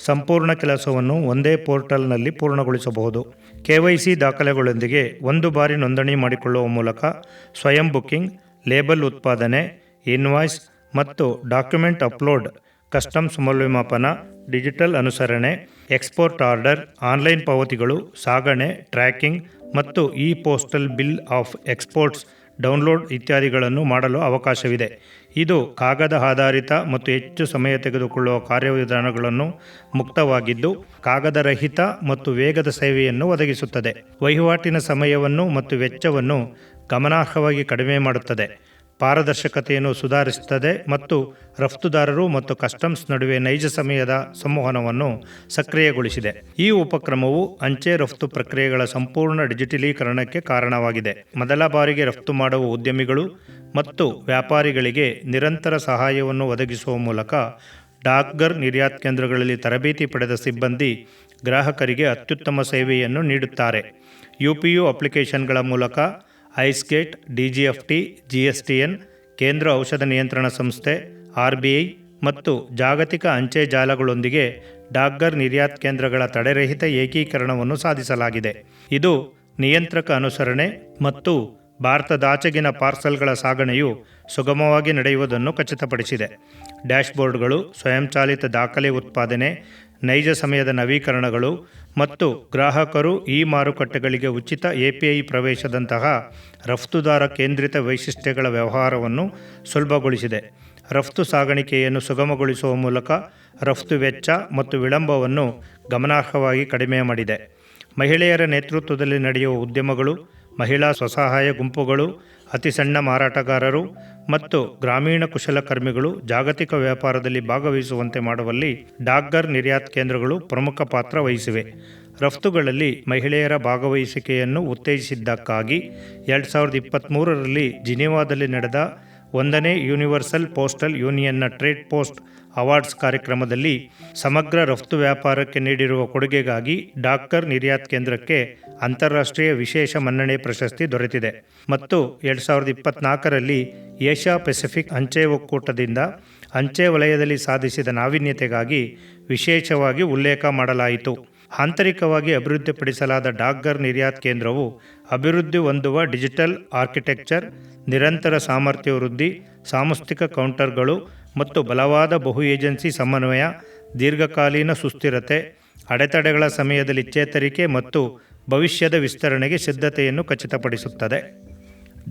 ಸಂಪೂರ್ಣ ಕೆಲಸವನ್ನು ಒಂದೇ ಪೋರ್ಟಲ್ನಲ್ಲಿ ಪೂರ್ಣಗೊಳಿಸಬಹುದು. KYC ದಾಖಲೆಗಳೊಂದಿಗೆ ಒಂದು ಬಾರಿ ನೋಂದಣಿ ಮಾಡಿಕೊಳ್ಳುವ ಮೂಲಕ ಸ್ವಯಂ ಬುಕ್ಕಿಂಗ್, ಲೇಬಲ್ ಉತ್ಪಾದನೆ, ಇನ್ವಾಯ್ಸ್ ಮತ್ತು ಡಾಕ್ಯುಮೆಂಟ್ ಅಪ್ಲೋಡ್, ಕಸ್ಟಮ್ಸ್ ಮೌಲ್ಯಮಾಪನ, ಡಿಜಿಟಲ್ ಅನುಸರಣೆ, ಎಕ್ಸ್ಪೋರ್ಟ್ ಆರ್ಡರ್, ಆನ್ಲೈನ್ ಪಾವತಿಗಳು, ಸಾಗಣೆ, ಟ್ರ್ಯಾಕಿಂಗ್ ಮತ್ತು postal bill of exports download ಇತ್ಯಾದಿಗಳನ್ನು ಮಾಡಲು ಅವಕಾಶವಿದೆ. ಇದು ಕಾಗದ ಆಧಾರಿತ ಮತ್ತು ಹೆಚ್ಚು ಸಮಯ ತೆಗೆದುಕೊಳ್ಳುವ ಕಾರ್ಯವಿಧಾನಗಳನ್ನು ಮುಕ್ತವಾಗಿದ್ದು, ಕಾಗದರಹಿತ ಮತ್ತು ವೇಗದ ಸೇವೆಯನ್ನು ಒದಗಿಸುತ್ತದೆ. ವಹಿವಾಟಿನ ಸಮಯವನ್ನು ಮತ್ತು ವೆಚ್ಚವನ್ನು ಗಮನಾರ್ಹವಾಗಿ ಕಡಿಮೆ ಮಾಡುತ್ತದೆ, ಪಾರದರ್ಶಕತೆಯನ್ನು ಸುಧಾರಿಸುತ್ತದೆ ಮತ್ತು ರಫ್ತುದಾರರು ಮತ್ತು ಕಸ್ಟಮ್ಸ್ ನಡುವೆ ನೈಜ ಸಮಯದ ಸಂವಹನವನ್ನು ಸಕ್ರಿಯಗೊಳಿಸಿದೆ. ಈ ಉಪಕ್ರಮವು ಅಂಚೆ ರಫ್ತು ಪ್ರಕ್ರಿಯೆಗಳ ಸಂಪೂರ್ಣ ಡಿಜಿಟಲೀಕರಣಕ್ಕೆ ಕಾರಣವಾಗಿದೆ. ಮೊದಲ ಬಾರಿಗೆ ರಫ್ತು ಮಾಡುವ ಉದ್ಯಮಿಗಳು ಮತ್ತು ವ್ಯಾಪಾರಿಗಳಿಗೆ ನಿರಂತರ ಸಹಾಯವನ್ನು ಒದಗಿಸುವ ಮೂಲಕ ಡಾಕ್ಘರ್ ನಿರ್ಯಾತ್ ಕೇಂದ್ರಗಳಲ್ಲಿ ತರಬೇತಿ ಪಡೆದ ಸಿಬ್ಬಂದಿ ಗ್ರಾಹಕರಿಗೆ ಅತ್ಯುತ್ತಮ ಸೇವೆಯನ್ನು ನೀಡುತ್ತಾರೆ. UPU ಅಪ್ಲಿಕೇಶನ್ಗಳ ಮೂಲಕ ಐಸ್ಗೇಟ್, DGFT, GSTN, ಕೇಂದ್ರ ಔಷಧ ನಿಯಂತ್ರಣ ಸಂಸ್ಥೆ, RBI ಮತ್ತು ಜಾಗತಿಕ ಅಂಚೆ ಜಾಲಗಳೊಂದಿಗೆ ಡಾಕ್ಘರ್ ನಿರ್ಯಾತ್ ಕೇಂದ್ರಗಳ ತಡೆರಹಿತ ಏಕೀಕರಣವನ್ನು ಸಾಧಿಸಲಾಗಿದೆ. ಇದು ನಿಯಂತ್ರಕ ಅನುಸರಣೆ ಮತ್ತು ಭಾರತದಾಚೆಗಿನ ಪಾರ್ಸಲ್ಗಳ ಸಾಗಣೆಯು ಸುಗಮವಾಗಿ ನಡೆಯುವುದನ್ನು ಖಚಿತಪಡಿಸಿದೆ. ಡ್ಯಾಶ್ಬೋರ್ಡ್ಗಳು, ಸ್ವಯಂಚಾಲಿತ ದಾಖಲೆ ಉತ್ಪಾದನೆ, ನೈಜ ಸಮಯದ ನವೀಕರಣಗಳು ಮತ್ತು ಗ್ರಾಹಕರು ಈ ಮಾರುಕಟ್ಟೆಗಳಿಗೆ ಉಚಿತ API ಪ್ರವೇಶದಂತಹ ರಫ್ತುದಾರ ಕೇಂದ್ರಿತ ವೈಶಿಷ್ಟ್ಯಗಳ ವ್ಯವಹಾರವನ್ನು ಸುಲಭಗೊಳಿಸಿದೆ. ರಫ್ತು ಸಾಗಾಣಿಕೆಯನ್ನು ಸುಗಮಗೊಳಿಸುವ ಮೂಲಕ ರಫ್ತು ವೆಚ್ಚ ಮತ್ತು ವಿಳಂಬವನ್ನು ಗಮನಾರ್ಹವಾಗಿ ಕಡಿಮೆ ಮಾಡಿದೆ. ಮಹಿಳೆಯರ ನೇತೃತ್ವದಲ್ಲಿ ನಡೆಯುವ ಉದ್ಯಮಗಳು, ಮಹಿಳಾ ಸ್ವಸಹಾಯ ಗುಂಪುಗಳು, ಅತಿ ಸಣ್ಣ ಮಾರಾಟಗಾರರು ಮತ್ತು ಗ್ರಾಮೀಣ ಕುಶಲಕರ್ಮಿಗಳು ಜಾಗತಿಕ ವ್ಯಾಪಾರದಲ್ಲಿ ಭಾಗವಹಿಸುವಂತೆ ಮಾಡುವಲ್ಲಿ ಡಾಕ್ಘರ್ ನಿರ್ಯಾತ್ ಕೇಂದ್ರಗಳು ಪ್ರಮುಖ ಪಾತ್ರ ವಹಿಸಿವೆ. ರಫ್ತುಗಳಲ್ಲಿ ಮಹಿಳೆಯರ ಭಾಗವಹಿಸುವಿಕೆಯನ್ನು ಉತ್ತೇಜಿಸಿದ್ದಕ್ಕಾಗಿ 2023ರಲ್ಲಿ ಜಿನೀವಾದಲ್ಲಿ ನಡೆದ 1ನೇ ಯೂನಿವರ್ಸಲ್ ಪೋಸ್ಟಲ್ ಯೂನಿಯನ್ನ ಟ್ರೇಡ್ ಪೋಸ್ಟ್ ಅವಾರ್ಡ್ಸ್ ಕಾರ್ಯಕ್ರಮದಲ್ಲಿ ಸಮಗ್ರ ರಫ್ತು ವ್ಯಾಪಾರಕ್ಕೆ ನೀಡಿರುವ ಕೊಡುಗೆಗಾಗಿ ಡಾಕ್ಘರ್ ನಿರ್ಯಾತ್ ಕೇಂದ್ರಕ್ಕೆ ಅಂತಾರಾಷ್ಟ್ರೀಯ ವಿಶೇಷ ಮನ್ನಣೆ ಪ್ರಶಸ್ತಿ ದೊರೆತಿದೆ ಮತ್ತು 2024ರಲ್ಲಿ ಏಷ್ಯಾ ಪೆಸಿಫಿಕ್ ಅಂಚೆ ಒಕ್ಕೂಟದಿಂದ ಅಂಚೆ ವಲಯದಲ್ಲಿ ಸಾಧಿಸಿದ ನಾವೀನ್ಯತೆಗಾಗಿ ವಿಶೇಷವಾಗಿ ಉಲ್ಲೇಖ ಮಾಡಲಾಯಿತು. ಆಂತರಿಕವಾಗಿ ಅಭಿವೃದ್ಧಿಪಡಿಸಲಾದ ಡಾಕ್ಘರ್ ನಿರ್ಯಾತ್ ಕೇಂದ್ರವು ಅಭಿವೃದ್ಧಿ ಹೊಂದುವ ಡಿಜಿಟಲ್ ಆರ್ಕಿಟೆಕ್ಚರ್, ನಿರಂತರ ಸಾಮರ್ಥ್ಯ ವೃದ್ಧಿ, ಸಾಂಸ್ಥಿಕ ಕೌಂಟರ್ಗಳು ಮತ್ತು ಬಲವಾದ ಬಹು ಏಜೆನ್ಸಿ ಸಮನ್ವಯ, ದೀರ್ಘಕಾಲೀನ ಸುಸ್ಥಿರತೆ, ಅಡೆತಡೆಗಳ ಸಮಯದಲ್ಲಿ ಚೇತರಿಕೆ ಮತ್ತು ಭವಿಷ್ಯದ ವಿಸ್ತರಣೆಗೆ ಸಿದ್ಧತೆಯನ್ನು ಖಚಿತಪಡಿಸುತ್ತದೆ.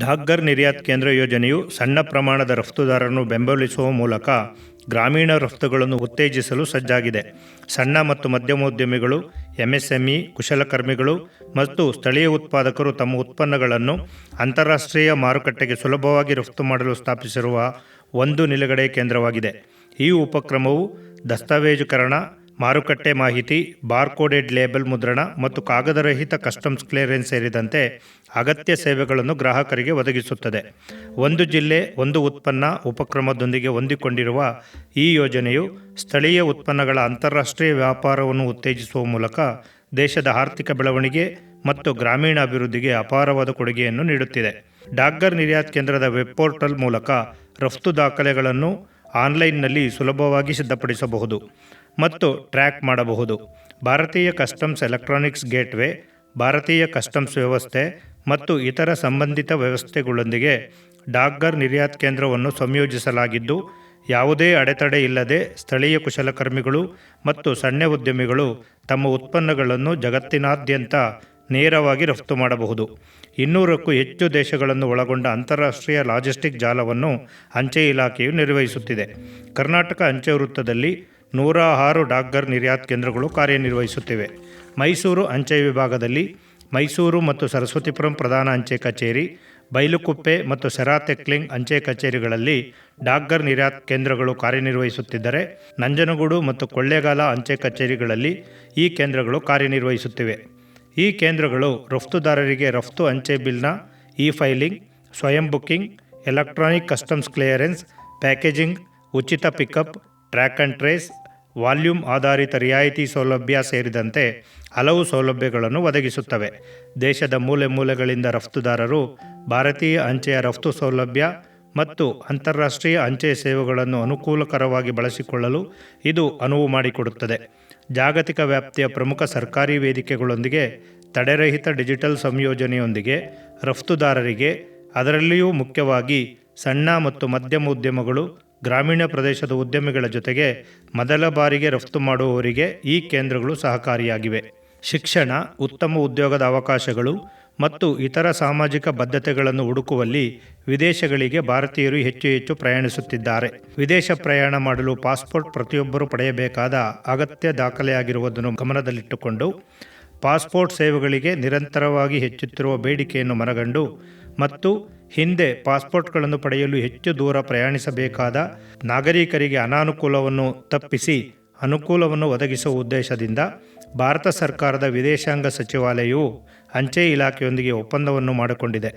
ಡಾಕ್ಘರ್ ನಿರ್ಯಾತ್ ಕೇಂದ್ರ ಯೋಜನೆಯು ಸಣ್ಣ ಪ್ರಮಾಣದ ರಫ್ತುದಾರರನ್ನು ಬೆಂಬಲಿಸುವ ಮೂಲಕ ಗ್ರಾಮೀಣ ರಫ್ತುಗಳನ್ನು ಉತ್ತೇಜಿಸಲು ಸಜ್ಜಾಗಿದೆ. ಸಣ್ಣ ಮತ್ತು ಮಧ್ಯಮೋದ್ಯಮಿಗಳು, MSME, ಕುಶಲಕರ್ಮಿಗಳು ಮತ್ತು ಸ್ಥಳೀಯ ಉತ್ಪಾದಕರು ತಮ್ಮ ಉತ್ಪನ್ನಗಳನ್ನು ಅಂತಾರಾಷ್ಟ್ರೀಯ ಮಾರುಕಟ್ಟೆಗೆ ಸುಲಭವಾಗಿ ರಫ್ತು ಮಾಡಲು ಸ್ಥಾಪಿಸಿರುವ ಒಂದು ನಿಲುಗಡೆ ಕೇಂದ್ರವಾಗಿದೆ. ಈ ಉಪಕ್ರಮವು ದಸ್ತಾವೇಜುಕರಣ, ಮಾರುಕಟ್ಟೆ ಮಾಹಿತಿ, ಬಾರ್ಕೋಡೆಡ್ ಲೇಬಲ್ ಮುದ್ರಣ ಮತ್ತು ಕಾಗದರಹಿತ ಕಸ್ಟಮ್ಸ್ ಕ್ಲಿಯರೆನ್ಸ್ ಸೇರಿದಂತೆ ಅಗತ್ಯ ಸೇವೆಗಳನ್ನು ಗ್ರಾಹಕರಿಗೆ ಒದಗಿಸುತ್ತದೆ. ಒಂದು ಜಿಲ್ಲೆ ಒಂದು ಉತ್ಪನ್ನ ಉಪಕ್ರಮದೊಂದಿಗೆ ಹೊಂದಿಕೊಂಡಿರುವ ಈ ಯೋಜನೆಯು ಸ್ಥಳೀಯ ಉತ್ಪನ್ನಗಳ ಅಂತಾರಾಷ್ಟ್ರೀಯ ವ್ಯಾಪಾರವನ್ನು ಉತ್ತೇಜಿಸುವ ಮೂಲಕ ದೇಶದ ಆರ್ಥಿಕ ಬೆಳವಣಿಗೆ ಮತ್ತು ಗ್ರಾಮೀಣ ಅಭಿವೃದ್ಧಿಗೆ ಅಪಾರವಾದ ಕೊಡುಗೆಯನ್ನು ನೀಡುತ್ತಿದೆ. ಡಾಕ್ಘರ್ ನಿರ್ಯಾತ್ ಕೇಂದ್ರದ ವೆಬ್ ಪೋರ್ಟಲ್ ಮೂಲಕ ರಫ್ತು ದಾಖಲೆಗಳನ್ನು ಆನ್ಲೈನ್ನಲ್ಲಿ ಸುಲಭವಾಗಿ ಸಿದ್ಧಪಡಿಸಬಹುದು ಮತ್ತು ಟ್ರ್ಯಾಕ್ ಮಾಡಬಹುದು. ಭಾರತೀಯ ಕಸ್ಟಮ್ಸ್ ಎಲೆಕ್ಟ್ರಾನಿಕ್ಸ್ ಗೇಟ್ವೇ, ಭಾರತೀಯ ಕಸ್ಟಮ್ಸ್ ವ್ಯವಸ್ಥೆ ಮತ್ತು ಇತರ ಸಂಬಂಧಿತ ವ್ಯವಸ್ಥೆಗಳೊಂದಿಗೆ ಡಾಕ್ಘರ್ ನಿರ್ಯಾತ್ ಕೇಂದ್ರವನ್ನು ಸಂಯೋಜಿಸಲಾಗಿದ್ದು, ಯಾವುದೇ ಅಡೆತಡೆ ಇಲ್ಲದೆ ಸ್ಥಳೀಯ ಕುಶಲಕರ್ಮಿಗಳು ಮತ್ತು ಸಣ್ಣ ಉದ್ಯಮಿಗಳು ತಮ್ಮ ಉತ್ಪನ್ನಗಳನ್ನು ಜಗತ್ತಿನಾದ್ಯಂತ ನೇರವಾಗಿ ರಫ್ತು ಮಾಡಬಹುದು. 200ಕ್ಕೂ ಹೆಚ್ಚು ದೇಶಗಳನ್ನು ಒಳಗೊಂಡ ಅಂತಾರಾಷ್ಟ್ರೀಯ ಲಾಜಿಸ್ಟಿಕ್ ಜಾಲವನ್ನು ಅಂಚೆ ಇಲಾಖೆಯು ನಿರ್ವಹಿಸುತ್ತಿದೆ. ಕರ್ನಾಟಕ ಅಂಚೆ ವೃತ್ತದಲ್ಲಿ 106 ಡಾಕ್ಘರ್ ನಿರ್ಯಾತ್ ಕೇಂದ್ರಗಳು ಕಾರ್ಯನಿರ್ವಹಿಸುತ್ತಿವೆ. ಮೈಸೂರು ಅಂಚೆ ವಿಭಾಗದಲ್ಲಿ ಮೈಸೂರು ಮತ್ತು ಸರಸ್ವತಿಪುರಂ ಪ್ರಧಾನ ಅಂಚೆ ಕಚೇರಿ, ಬೈಲುಕುಪ್ಪೆ ಮತ್ತು ಸೆರಾತೆಕ್ಲಿಂಗ್ ಅಂಚೆ ಕಚೇರಿಗಳಲ್ಲಿ ಡಾಕ್ಘರ್ ನಿರ್ಯಾತ್ ಕೇಂದ್ರಗಳು ಕಾರ್ಯನಿರ್ವಹಿಸುತ್ತಿದ್ದರೆ, ನಂಜನಗೂಡು ಮತ್ತು ಕೊಳ್ಳೇಗಾಲ ಅಂಚೆ ಕಚೇರಿಗಳಲ್ಲಿ ಈ ಕೇಂದ್ರಗಳು ಕಾರ್ಯನಿರ್ವಹಿಸುತ್ತಿವೆ. ಈ ಕೇಂದ್ರಗಳು ರಫ್ತುದಾರರಿಗೆ ರಫ್ತು ಅಂಚೆ ಬಿಲ್ನ ಇ-ಫೈಲಿಂಗ್, ಸ್ವಯಂ booking, electronic customs clearance, packaging, ಉಚಿತ pickup, track and trace, volume ಆಧಾರಿತ ರಿಯಾಯಿತಿ ಸೌಲಭ್ಯ ಸೇರಿದಂತೆ ಹಲವು ಸೌಲಭ್ಯಗಳನ್ನು ಒದಗಿಸುತ್ತವೆ. ದೇಶದ ಮೂಲೆ ಮೂಲೆಗಳಿಂದ ರಫ್ತುದಾರರು ಭಾರತೀಯ ಅಂಚೆಯ ರಫ್ತು ಸೌಲಭ್ಯ ಮತ್ತು ಅಂತಾರಾಷ್ಟ್ರೀಯ ಅಂಚೆ ಸೇವೆಗಳನ್ನು ಅನುಕೂಲಕರವಾಗಿ ಬಳಸಿಕೊಳ್ಳಲು ಇದು ಅನುವು ಮಾಡಿಕೊಡುತ್ತದೆ. ಜಾಗತಿಕ ವ್ಯಾಪ್ತಿಯ ಪ್ರಮುಖ ಸರ್ಕಾರಿ ವೇದಿಕೆಗಳೊಂದಿಗೆ ತಡೆರಹಿತ ಡಿಜಿಟಲ್ ಸಂಯೋಜನೆಯೊಂದಿಗೆ ರಫ್ತುದಾರರಿಗೆ, ಅದರಲ್ಲಿಯೂ ಮುಖ್ಯವಾಗಿ ಸಣ್ಣ ಮತ್ತು ಮಧ್ಯಮ ಉದ್ಯಮಗಳು, ಗ್ರಾಮೀಣ ಪ್ರದೇಶದ ಉದ್ಯಮಿಗಳ ಜೊತೆಗೆ ಮೊದಲ ಬಾರಿಗೆ ರಫ್ತು ಮಾಡುವವರಿಗೆ ಈ ಕೇಂದ್ರಗಳು ಸಹಕಾರಿಯಾಗಿವೆ. ಶಿಕ್ಷಣ, ಉತ್ತಮ ಉದ್ಯೋಗದ ಅವಕಾಶಗಳು ಮತ್ತು ಇತರ ಸಾಮಾಜಿಕ ಬದ್ಧತೆಗಳನ್ನು ಹುಡುಕುವಲ್ಲಿ ವಿದೇಶಗಳಿಗೆ ಭಾರತೀಯರು ಹೆಚ್ಚು ಪ್ರಯಾಣಿಸುತ್ತಿದ್ದಾರೆ. ವಿದೇಶ ಪ್ರಯಾಣ ಮಾಡಲು ಪಾಸ್ಪೋರ್ಟ್ ಪ್ರತಿಯೊಬ್ಬರೂ ಪಡೆಯಬೇಕಾದ ಅಗತ್ಯ ದಾಖಲೆಯಾಗಿರುವುದನ್ನು ಗಮನದಲ್ಲಿಟ್ಟುಕೊಂಡು ಪಾಸ್ಪೋರ್ಟ್ ಸೇವೆಗಳಿಗೆ ನಿರಂತರವಾಗಿ ಹೆಚ್ಚುತ್ತಿರುವ ಬೇಡಿಕೆಯನ್ನು ಮನಗಂಡು ಮತ್ತು ಹಿಂದೆ ಪಾಸ್ಪೋರ್ಟ್ಗಳನ್ನು ಪಡೆಯಲು ಹೆಚ್ಚು ದೂರ ಪ್ರಯಾಣಿಸಬೇಕಾದ ನಾಗರಿಕರಿಗೆ ಅನಾನುಕೂಲವನ್ನು ತಪ್ಪಿಸಿ ಅನುಕೂಲವನ್ನು ಒದಗಿಸುವ ಉದ್ದೇಶದಿಂದ ಭಾರತ ಸರ್ಕಾರದ ವಿದೇಶಾಂಗ ಸಚಿವಾಲಯವು ಅಂಚೆ ಇಲಾಖೆಯೊಂದಿಗೆ ಒಪ್ಪಂದವನ್ನು ಮಾಡಿಕೊಂಡಿದೆ.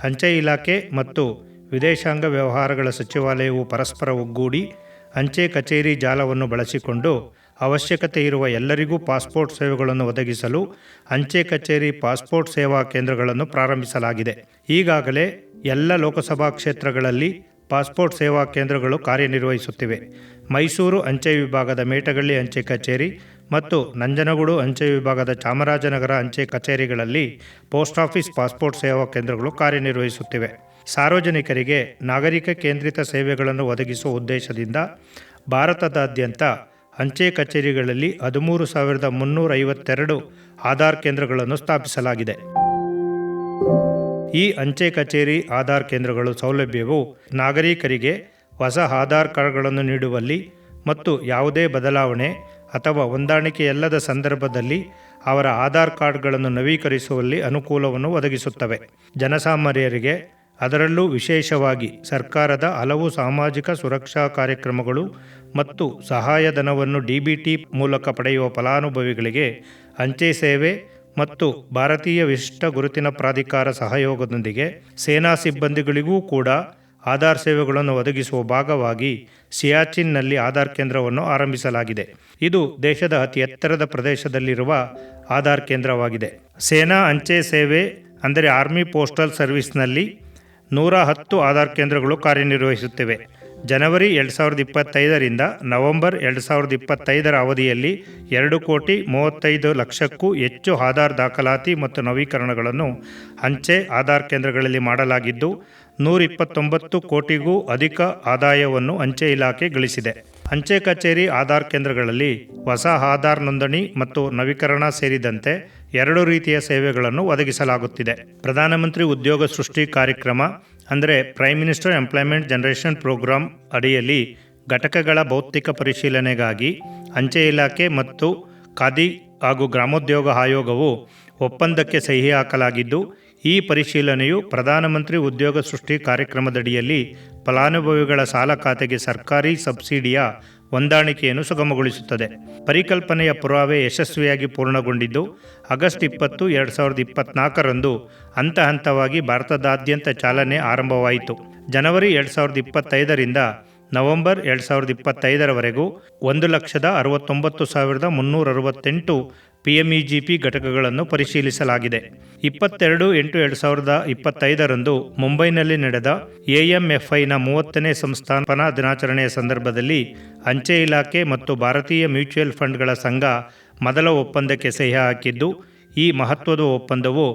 ಅಂಚೆ ಇಲಾಖೆ ಮತ್ತು ವಿದೇಶಾಂಗ ವ್ಯವಹಾರಗಳ ಸಚಿವಾಲಯವು ಪರಸ್ಪರ ಒಗ್ಗೂಡಿ ಅಂಚೆ ಕಚೇರಿ ಜಾಲವನ್ನು ಬಳಸಿಕೊಂಡು ಅವಶ್ಯಕತೆ ಇರುವ ಎಲ್ಲರಿಗೂ ಪಾಸ್ಪೋರ್ಟ್ ಸೇವೆಗಳನ್ನು ಒದಗಿಸಲು ಅಂಚೆ ಕಚೇರಿ ಪಾಸ್ಪೋರ್ಟ್ ಸೇವಾ ಕೇಂದ್ರಗಳನ್ನು ಪ್ರಾರಂಭಿಸಲಾಗಿದೆ. ಈಗಾಗಲೇ ಎಲ್ಲ ಲೋಕಸಭಾ ಕ್ಷೇತ್ರಗಳಲ್ಲಿ ಪಾಸ್ಪೋರ್ಟ್ ಸೇವಾ ಕೇಂದ್ರಗಳು ಕಾರ್ಯನಿರ್ವಹಿಸುತ್ತಿವೆ. ಮೈಸೂರು ಅಂಚೆ ವಿಭಾಗದ ಮೇಟಗಳ್ಳಿ ಅಂಚೆ ಕಚೇರಿ ಮತ್ತು ನಂಜನಗೂಡು ಅಂಚೆ ವಿಭಾಗದ ಚಾಮರಾಜನಗರ ಅಂಚೆ ಕಚೇರಿಗಳಲ್ಲಿ ಪೋಸ್ಟ್ ಆಫೀಸ್ ಪಾಸ್ಪೋರ್ಟ್ ಸೇವಾ ಕೇಂದ್ರಗಳು ಕಾರ್ಯನಿರ್ವಹಿಸುತ್ತಿವೆ. ಸಾರ್ವಜನಿಕರಿಗೆ ನಾಗರಿಕ ಕೇಂದ್ರಿತ ಸೇವೆಗಳನ್ನು ಒದಗಿಸುವ ಉದ್ದೇಶದಿಂದ ಭಾರತದಾದ್ಯಂತ ಅಂಚೆ ಕಚೇರಿಗಳಲ್ಲಿ 13,352 ಆಧಾರ್ ಕೇಂದ್ರಗಳನ್ನು ಸ್ಥಾಪಿಸಲಾಗಿದೆ. ಈ ಅಂಚೆ ಕಚೇರಿ ಆಧಾರ್ ಕೇಂದ್ರಗಳು ಸೌಲಭ್ಯವು ನಾಗರಿಕರಿಗೆ ಹೊಸ ಆಧಾರ್ ಕಾರ್ಡ್ಗಳನ್ನು ನೀಡುವಲ್ಲಿ ಮತ್ತು ಯಾವುದೇ ಬದಲಾವಣೆ ಅಥವಾ ಹೊಂದಾಣಿಕೆಯಲ್ಲದ ಸಂದರ್ಭದಲ್ಲಿ ಅವರ ಆಧಾರ್ ಕಾರ್ಡ್ಗಳನ್ನು ನವೀಕರಿಸುವಲ್ಲಿ ಅನುಕೂಲವನ್ನು ಒದಗಿಸುತ್ತವೆ. ಜನಸಾಮಾನ್ಯರಿಗೆ, ಅದರಲ್ಲೂ ವಿಶೇಷವಾಗಿ ಸರ್ಕಾರದ ಹಲವು ಸಾಮಾಜಿಕ ಸುರಕ್ಷಾ ಕಾರ್ಯಕ್ರಮಗಳು ಮತ್ತು ಸಹಾಯಧನವನ್ನು DBT ಮೂಲಕ ಪಡೆಯುವ ಫಲಾನುಭವಿಗಳಿಗೆ ಅಂಚೆ ಸೇವೆ ಮತ್ತು ಭಾರತೀಯ ವಿಶಿಷ್ಟ ಗುರುತಿನ ಪ್ರಾಧಿಕಾರ ಸಹಯೋಗದೊಂದಿಗೆ ಸೇನಾ ಸಿಬ್ಬಂದಿಗಳಿಗೂ ಕೂಡ ಆಧಾರ್ ಸೇವೆಗಳನ್ನು ಒದಗಿಸುವ ಭಾಗವಾಗಿ ಸಿಯಾಚಿನ್ನಲ್ಲಿ ಆಧಾರ್ ಕೇಂದ್ರವನ್ನು ಆರಂಭಿಸಲಾಗಿದೆ. ಇದು ದೇಶದ ಅತಿ ಎತ್ತರದ ಪ್ರದೇಶದಲ್ಲಿರುವ ಆಧಾರ್ ಕೇಂದ್ರವಾಗಿದೆ. ಸೇನಾ ಅಂಚೆ ಸೇವೆ ಅಂದರೆ ಆರ್ಮಿ ಪೋಸ್ಟಲ್ ಸರ್ವಿಸ್ನಲ್ಲಿ 110 ಆಧಾರ್ ಕೇಂದ್ರಗಳು ಕಾರ್ಯನಿರ್ವಹಿಸುತ್ತಿವೆ. ಜನವರಿ 2025ರಿಂದ ನವೆಂಬರ್ 2025 ಅವಧಿಯಲ್ಲಿ 2,35,00,000ಕ್ಕೂ ಹೆಚ್ಚು ಆಧಾರ್ ದಾಖಲಾತಿ ಮತ್ತು ನವೀಕರಣಗಳನ್ನು ಅಂಚೆ ಆಧಾರ್ ಕೇಂದ್ರಗಳಲ್ಲಿ ಮಾಡಲಾಗಿದ್ದು 129 ಕೋಟಿಗೂ ಅಧಿಕ ಆದಾಯವನ್ನು ಅಂಚೆ ಇಲಾಖೆ ಗಳಿಸಿದೆ. ಅಂಚೆ ಕಚೇರಿ ಆಧಾರ್ ಕೇಂದ್ರಗಳಲ್ಲಿ ಹೊಸ ಆಧಾರ್ ನೋಂದಣಿ ಮತ್ತು ನವೀಕರಣ ಸೇರಿದಂತೆ 2 ರೀತಿಯ ಸೇವೆಗಳನ್ನು ಒದಗಿಸಲಾಗುತ್ತಿದೆ. ಪ್ರಧಾನಮಂತ್ರಿ ಉದ್ಯೋಗ ಸೃಷ್ಟಿ ಕಾರ್ಯಕ್ರಮ ಅಂದರೆ prime minister employment generation program ಅಡಿಯಲ್ಲಿ ಘಟಕಗಳ ಭೌತಿಕ ಪರಿಶೀಲನೆಗಾಗಿ ಅಂಚೆ ಇಲಾಖೆ ಮತ್ತು ಖಾದಿ ಹಾಗೂ ಗ್ರಾಮೋದ್ಯೋಗ ಆಯೋಗವು ಒಪ್ಪಂದಕ್ಕೆ ಸಹಿ ಹಾಕಲಾಗಿದ್ದು, ಈ ಪರಿಶೀಲನೆಯು ಪ್ರಧಾನಮಂತ್ರಿ ಉದ್ಯೋಗ ಸೃಷ್ಟಿ ಕಾರ್ಯಕ್ರಮದಡಿಯಲ್ಲಿ ಫಲಾನುಭವಿಗಳ ಸಾಲ ಖಾತೆಗೆ ಸರ್ಕಾರಿ ಸಬ್ಸಿಡಿಯ ಹೊಂದಾಣಿಕೆಯನ್ನು ಸುಗಮಗೊಳಿಸುತ್ತದೆ. ಪರಿಕಲ್ಪನೆಯ ಪುರಾವೆ ಯಶಸ್ವಿಯಾಗಿ ಪೂರ್ಣಗೊಂಡಿದ್ದು ಆಗಸ್ಟ್ 20, 2024ರಂದು ಹಂತ ಹಂತವಾಗಿ ಭಾರತದಾದ್ಯಂತ ಚಾಲನೆ ಆರಂಭವಾಯಿತು. ಜನವರಿ 2025ರಿಂದ ನವೆಂಬರ್ 2025ರವರೆಗೂ 1,69,368 PMEGP ಘಟಕಗಳನ್ನು ಪರಿಶೀಲಿಸಲಾಗಿದೆ. 22/8/2025ರಂದು ಮುಂಬೈನಲ್ಲಿ ನಡೆದ AMFIನ 30ನೇ ಸಂಸ್ಥಾಪನಾ ದಿನಾಚರಣೆಯ ಸಂದರ್ಭದಲ್ಲಿ ಅಂಚೆ ಇಲಾಖೆ ಮತ್ತು ಭಾರತೀಯ ಮ್ಯೂಚುವಲ್ ಫಂಡ್ಗಳ ಸಂಘ ಮೊದಲ ಒಪ್ಪಂದಕ್ಕೆ ಸಹಿ ಹಾಕಿದ್ದು, ಈ ಮಹತ್ವದ ಒಪ್ಪಂದವು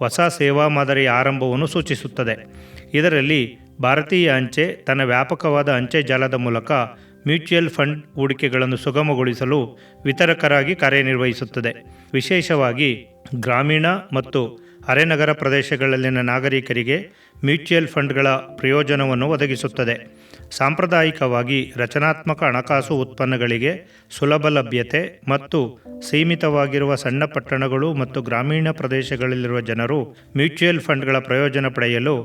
ಹೊಸ ಸೇವಾ ಮಾದರಿಯ ಆರಂಭವನ್ನು ಸೂಚಿಸುತ್ತದೆ. ಇದರಲ್ಲಿ ಭಾರತೀಯ ಅಂಚೆ ತನ್ನ ವ್ಯಾಪಕವಾದ ಅಂಚೆ ಜಾಲದ ಮೂಲಕ ಮ್ಯೂಚುವಲ್ ಫಂಡ್ ಹೂಡಿಕೆಗಳನ್ನು ಸುಗಮಗೊಳಿಸಲು ವಿತರಕರಾಗಿ ಕಾರ್ಯನಿರ್ವಹಿಸುತ್ತದೆ. ವಿಶೇಷವಾಗಿ ಗ್ರಾಮೀಣ ಮತ್ತು ಅರೆನಗರ ಪ್ರದೇಶಗಳಲ್ಲಿನ ನಾಗರಿಕರಿಗೆ ಮ್ಯೂಚುವಲ್ ಫಂಡ್ಗಳ ಪ್ರಯೋಜನವನ್ನು ಒದಗಿಸುತ್ತದೆ. ಸಾಂಪ್ರದಾಯಿಕವಾಗಿ ರಚನಾತ್ಮಕ ಹಣಕಾಸು ಉತ್ಪನ್ನಗಳಿಗೆ ಸುಲಭ ಲಭ್ಯತೆ ಮತ್ತು ಸೀಮಿತವಾಗಿರುವ ಸಣ್ಣ ಪಟ್ಟಣಗಳು ಮತ್ತು ಗ್ರಾಮೀಣ ಪ್ರದೇಶಗಳಲ್ಲಿರುವ ಜನರು ಮ್ಯೂಚುವಲ್ ಫಂಡ್ಗಳ ಪ್ರಯೋಜನ ಪಡೆಯಲು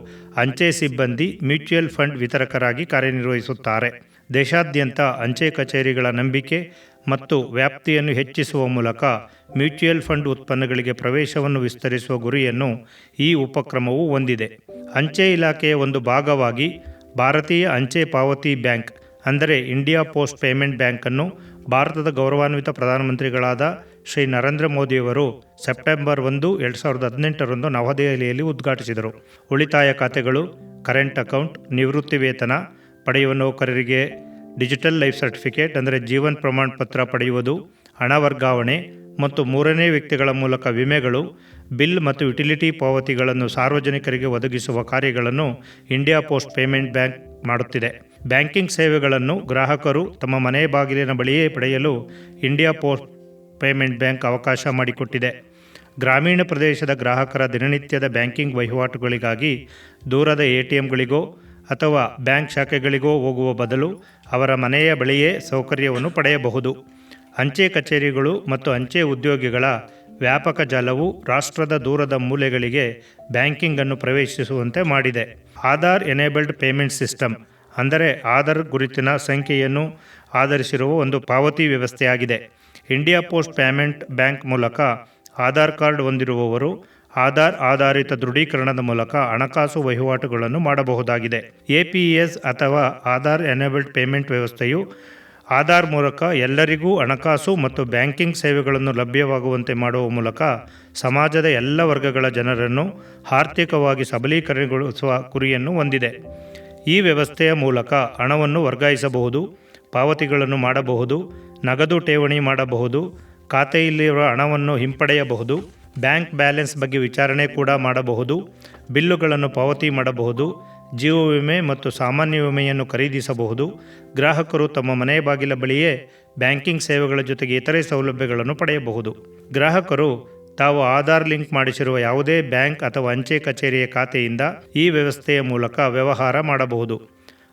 ಅಂಚೆ ಸಿಬ್ಬಂದಿ ಮ್ಯೂಚುವಲ್ ಫಂಡ್ ವಿತರಕರಾಗಿ ಕಾರ್ಯನಿರ್ವಹಿಸುತ್ತಾರೆ. ದೇಶಾದ್ಯಂತ ಅಂಚೆ ಕಚೇರಿಗಳ ನಂಬಿಕೆ ಮತ್ತು ವ್ಯಾಪ್ತಿಯನ್ನು ಹೆಚ್ಚಿಸುವ ಮೂಲಕ ಮ್ಯೂಚುವಲ್ ಫಂಡ್ ಉತ್ಪನ್ನಗಳಿಗೆ ಪ್ರವೇಶವನ್ನು ವಿಸ್ತರಿಸುವ ಗುರಿಯನ್ನು ಈ ಉಪಕ್ರಮವು ಹೊಂದಿದೆ. ಅಂಚೆ ಇಲಾಖೆಯ ಒಂದು ಭಾಗವಾಗಿ ಭಾರತೀಯ ಅಂಚೆ ಪಾವತಿ ಬ್ಯಾಂಕ್ ಅಂದರೆ ಇಂಡಿಯಾ ಪೋಸ್ಟ್ ಪೇಮೆಂಟ್ ಬ್ಯಾಂಕನ್ನು ಭಾರತದ ಗೌರವಾನ್ವಿತ ಪ್ರಧಾನಮಂತ್ರಿಗಳಾದ ಶ್ರೀ ನರೇಂದ್ರ ಮೋದಿಯವರು ಸೆಪ್ಟೆಂಬರ್ 1, 2018ರಂದು ನವದೆಹಲಿಯಲ್ಲಿ ಉದ್ಘಾಟಿಸಿದರು. ಉಳಿತಾಯ ಖಾತೆಗಳು, ಕರೆಂಟ್ ಅಕೌಂಟ್, ನಿವೃತ್ತಿ ವೇತನ ಪಡೆಯುವ ನೌಕರರಿಗೆ ಡಿಜಿಟಲ್ ಲೈಫ್ ಸರ್ಟಿಫಿಕೇಟ್ ಅಂದರೆ ಜೀವನ್ ಪ್ರಮಾಣ ಪತ್ರ ಪಡೆಯುವುದು, ಹಣ ವರ್ಗಾವಣೆ ಮತ್ತು ಮೂರನೇ ವ್ಯಕ್ತಿಗಳ ಮೂಲಕ ವಿಮೆಗಳು, ಬಿಲ್ ಮತ್ತು ಯುಟಿಲಿಟಿ ಪಾವತಿಗಳನ್ನು ಸಾರ್ವಜನಿಕರಿಗೆ ಒದಗಿಸುವ ಕಾರ್ಯಗಳನ್ನು ಇಂಡಿಯಾ ಪೋಸ್ಟ್ ಪೇಮೆಂಟ್ ಬ್ಯಾಂಕ್ ಮಾಡುತ್ತಿದೆ. ಬ್ಯಾಂಕಿಂಗ್ ಸೇವೆಗಳನ್ನು ಗ್ರಾಹಕರು ತಮ್ಮ ಮನೆ ಬಾಗಿಲಿನ ಬಳಿಯೇ ಪಡೆಯಲು ಇಂಡಿಯಾ ಪೋಸ್ಟ್ ಪೇಮೆಂಟ್ ಬ್ಯಾಂಕ್ ಅವಕಾಶ ಮಾಡಿಕೊಟ್ಟಿದೆ. ಗ್ರಾಮೀಣ ಪ್ರದೇಶದ ಗ್ರಾಹಕರ ದಿನನಿತ್ಯದ ಬ್ಯಾಂಕಿಂಗ್ ವಹಿವಾಟುಗಳಿಗಾಗಿ ದೂರದ ATMಗಳಿಗೋ ಅಥವಾ ಬ್ಯಾಂಕ್ ಶಾಖೆಗಳಿಗೋ ಹೋಗುವ ಬದಲು ಅವರ ಮನೆಯ ಬಳಿಯೇ ಸೌಕರ್ಯವನ್ನು ಪಡೆಯಬಹುದು. ಅಂಚೆ ಕಚೇರಿಗಳು ಮತ್ತು ಅಂಚೆ ಉದ್ಯೋಗಿಗಳ ವ್ಯಾಪಕ ಜಾಲವು ರಾಷ್ಟ್ರದ ದೂರದ ಮೂಲೆಗಳಿಗೆ ಬ್ಯಾಂಕಿಂಗ್ ಅನ್ನು ಪ್ರವೇಶಿಸುವಂತೆ ಮಾಡಿದೆ. ಆಧಾರ್ ಎನೇಬಲ್ಡ್ ಪೇಮೆಂಟ್ ಸಿಸ್ಟಮ್ ಅಂದರೆ ಆಧಾರ್ ಗುರುತಿನ ಸಂಖ್ಯೆಯನ್ನು ಆಧರಿಸಿರುವ ಒಂದು ಪಾವತಿ ವ್ಯವಸ್ಥೆಯಾಗಿದೆ. ಇಂಡಿಯಾ ಪೋಸ್ಟ್ ಪೇಮೆಂಟ್ ಬ್ಯಾಂಕ್ ಮೂಲಕ ಆಧಾರ್ ಕಾರ್ಡ್ ಹೊಂದಿರುವವರು ಆಧಾರ್ ಆಧಾರಿತ ದೃಢೀಕರಣದ ಮೂಲಕ ಹಣಕಾಸು ವಹಿವಾಟುಗಳನ್ನು ಮಾಡಬಹುದಾಗಿದೆ. APS ಅಥವಾ ಆಧಾರ್ ಎನೇಬಲ್ಡ್ ಪೇಮೆಂಟ್ ವ್ಯವಸ್ಥೆಯು ಆಧಾರ್ ಮೂಲಕ ಎಲ್ಲರಿಗೂ ಹಣಕಾಸು ಮತ್ತು ಬ್ಯಾಂಕಿಂಗ್ ಸೇವೆಗಳನ್ನು ಲಭ್ಯವಾಗುವಂತೆ ಮಾಡುವ ಮೂಲಕ ಸಮಾಜದ ಎಲ್ಲ ವರ್ಗಗಳ ಜನರನ್ನು ಆರ್ಥಿಕವಾಗಿ ಸಬಲೀಕರಣಗೊಳಿಸುವ ಗುರಿಯನ್ನು ಹೊಂದಿದೆ. ಈ ವ್ಯವಸ್ಥೆಯ ಮೂಲಕ ಹಣವನ್ನು ವರ್ಗಾಯಿಸಬಹುದು, ಪಾವತಿಗಳನ್ನು ಮಾಡಬಹುದು, ನಗದು ಠೇವಣಿ ಮಾಡಬಹುದು, ಖಾತೆಯಲ್ಲಿರುವ ಹಣವನ್ನು ಹಿಂಪಡೆಯಬಹುದು, ಬ್ಯಾಂಕ್ ಬ್ಯಾಲೆನ್ಸ್ ಬಗ್ಗೆ ವಿಚಾರಣೆ ಕೂಡ ಮಾಡಬಹುದು, ಬಿಲ್ಲುಗಳನ್ನು ಪಾವತಿ ಮಾಡಬಹುದು, ಜೀವ ವಿಮೆ ಮತ್ತು ಸಾಮಾನ್ಯ ವಿಮೆಯನ್ನು ಖರೀದಿಸಬಹುದು. ಗ್ರಾಹಕರು ತಮ್ಮ ಮನೆ ಬಾಗಿಲ ಬಳಿಯೇ ಬ್ಯಾಂಕಿಂಗ್ ಸೇವೆಗಳ ಜೊತೆಗೆ ಇತರೆ ಸೌಲಭ್ಯಗಳನ್ನು ಪಡೆಯಬಹುದು. ಗ್ರಾಹಕರು ತಾವು ಆಧಾರ್ ಲಿಂಕ್ ಮಾಡಿಸಿರುವ ಯಾವುದೇ ಬ್ಯಾಂಕ್ ಅಥವಾ ಅಂಚೆ ಕಚೇರಿಯ ಖಾತೆಯಿಂದ ಈ ವ್ಯವಸ್ಥೆಯ ಮೂಲಕ ವ್ಯವಹಾರ ಮಾಡಬಹುದು.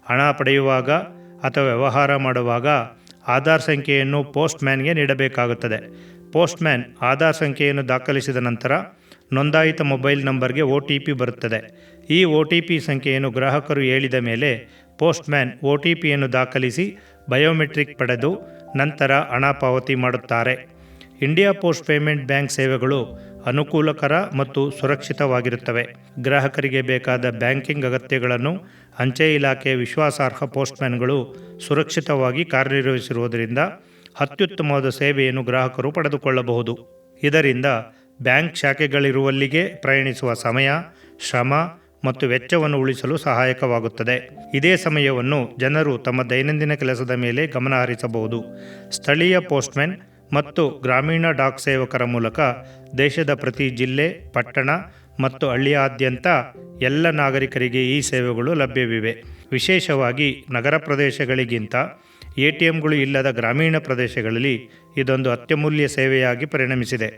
ಹಣ ಪಡೆಯುವಾಗ ಅಥವಾ ವ್ಯವಹಾರ ಮಾಡುವಾಗ ಆಧಾರ್ ಸಂಖ್ಯೆಯನ್ನು ಪೋಸ್ಟ್ಮ್ಯಾನ್ಗೆ ನೀಡಬೇಕಾಗುತ್ತದೆ. ಪೋಸ್ಟ್ಮ್ಯಾನ್ ಆಧಾರ್ ಸಂಖ್ಯೆಯನ್ನು ದಾಖಲಿಸಿದ ನಂತರ ನೋಂದಾಯಿತ ಮೊಬೈಲ್ ನಂಬರ್ಗೆ OTP ಬರುತ್ತದೆ. ಈ OTP ಸಂಖ್ಯೆಯನ್ನು ಗ್ರಾಹಕರು ಹೇಳಿದ ಮೇಲೆ ಪೋಸ್ಟ್ಮ್ಯಾನ್ OTPಯನ್ನು ದಾಖಲಿಸಿ ಬಯೋಮೆಟ್ರಿಕ್ ಪಡೆದು ನಂತರ ಹಣ ಪಾವತಿ ಮಾಡುತ್ತಾರೆ. ಇಂಡಿಯಾ ಪೋಸ್ಟ್ ಪೇಮೆಂಟ್ ಬ್ಯಾಂಕ್ ಸೇವೆಗಳು ಅನುಕೂಲಕರ ಮತ್ತು ಸುರಕ್ಷಿತವಾಗಿರುತ್ತವೆ. ಗ್ರಾಹಕರಿಗೆ ಬೇಕಾದ ಬ್ಯಾಂಕಿಂಗ್ ಅಗತ್ಯಗಳನ್ನು ಅಂಚೆ ಇಲಾಖೆಯ ವಿಶ್ವಾಸಾರ್ಹ ಪೋಸ್ಟ್ಮ್ಯಾನ್ಗಳು ಸುರಕ್ಷಿತವಾಗಿ ಕಾರ್ಯನಿರ್ವಹಿಸಿರುವುದರಿಂದ ಅತ್ಯುತ್ತಮವಾದ ಸೇವೆಯನ್ನು ಗ್ರಾಹಕರು ಪಡೆದುಕೊಳ್ಳಬಹುದು. ಇದರಿಂದ ಬ್ಯಾಂಕ್ ಶಾಖೆಗಳಿರುವಲ್ಲಿಗೆ ಪ್ರಯಾಣಿಸುವ ಸಮಯ, ಶ್ರಮ ಮತ್ತು ವೆಚ್ಚವನ್ನು ಉಳಿಸಲು ಸಹಾಯಕವಾಗುತ್ತದೆ. ಇದೇ ಸಮಯವನ್ನು ಜನರು ತಮ್ಮ ದೈನಂದಿನ ಕೆಲಸದ ಮೇಲೆ ಗಮನ ಹರಿಸಬಹುದು. ಸ್ಥಳೀಯ ಪೋಸ್ಟ್ಮ್ಯಾನ್ ಮತ್ತು ಗ್ರಾಮೀಣ ಡಾಕ್ ಸೇವಕರ ಮೂಲಕ ದೇಶದ ಪ್ರತಿ ಜಿಲ್ಲೆ, ಪಟ್ಟಣ ಮತ್ತು ಹಳ್ಳಿಯಾದ್ಯಂತ ಎಲ್ಲ ನಾಗರಿಕರಿಗೆ ಈ ಸೇವೆಗಳು ಲಭ್ಯವಿವೆ. ವಿಶೇಷವಾಗಿ ನಗರ ಪ್ರದೇಶಗಳಿಗಿಂತ ATMಗಳು ಇಲ್ಲದ ಗ್ರಾಮೀಣ ಪ್ರದೇಶಗಳಲ್ಲಿ ಇದೊಂದು ಅತ್ಯಮೂಲ್ಯ ಸೇವೆಯಾಗಿ ಪರಿಣಮಿಸಿದೆ.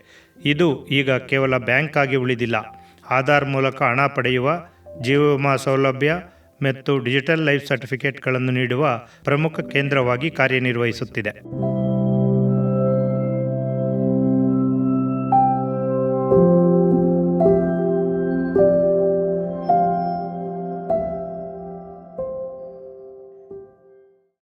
ಇದು ಈಗ ಕೇವಲ ಬ್ಯಾಂಕ್ ಆಗಿ ಉಳಿದಿಲ್ಲ, ಆಧಾರ್ ಮೂಲಕ ಹಣ ಪಡೆಯುವ, ಜೀವ ವಿಮಾ ಸೌಲಭ್ಯ ಮತ್ತು ಡಿಜಿಟಲ್ ಲೈಫ್ ಸರ್ಟಿಫಿಕೇಟ್ಗಳನ್ನು ನೀಡುವ ಪ್ರಮುಖ ಕೇಂದ್ರವಾಗಿ ಕಾರ್ಯನಿರ್ವಹಿಸುತ್ತಿದೆ.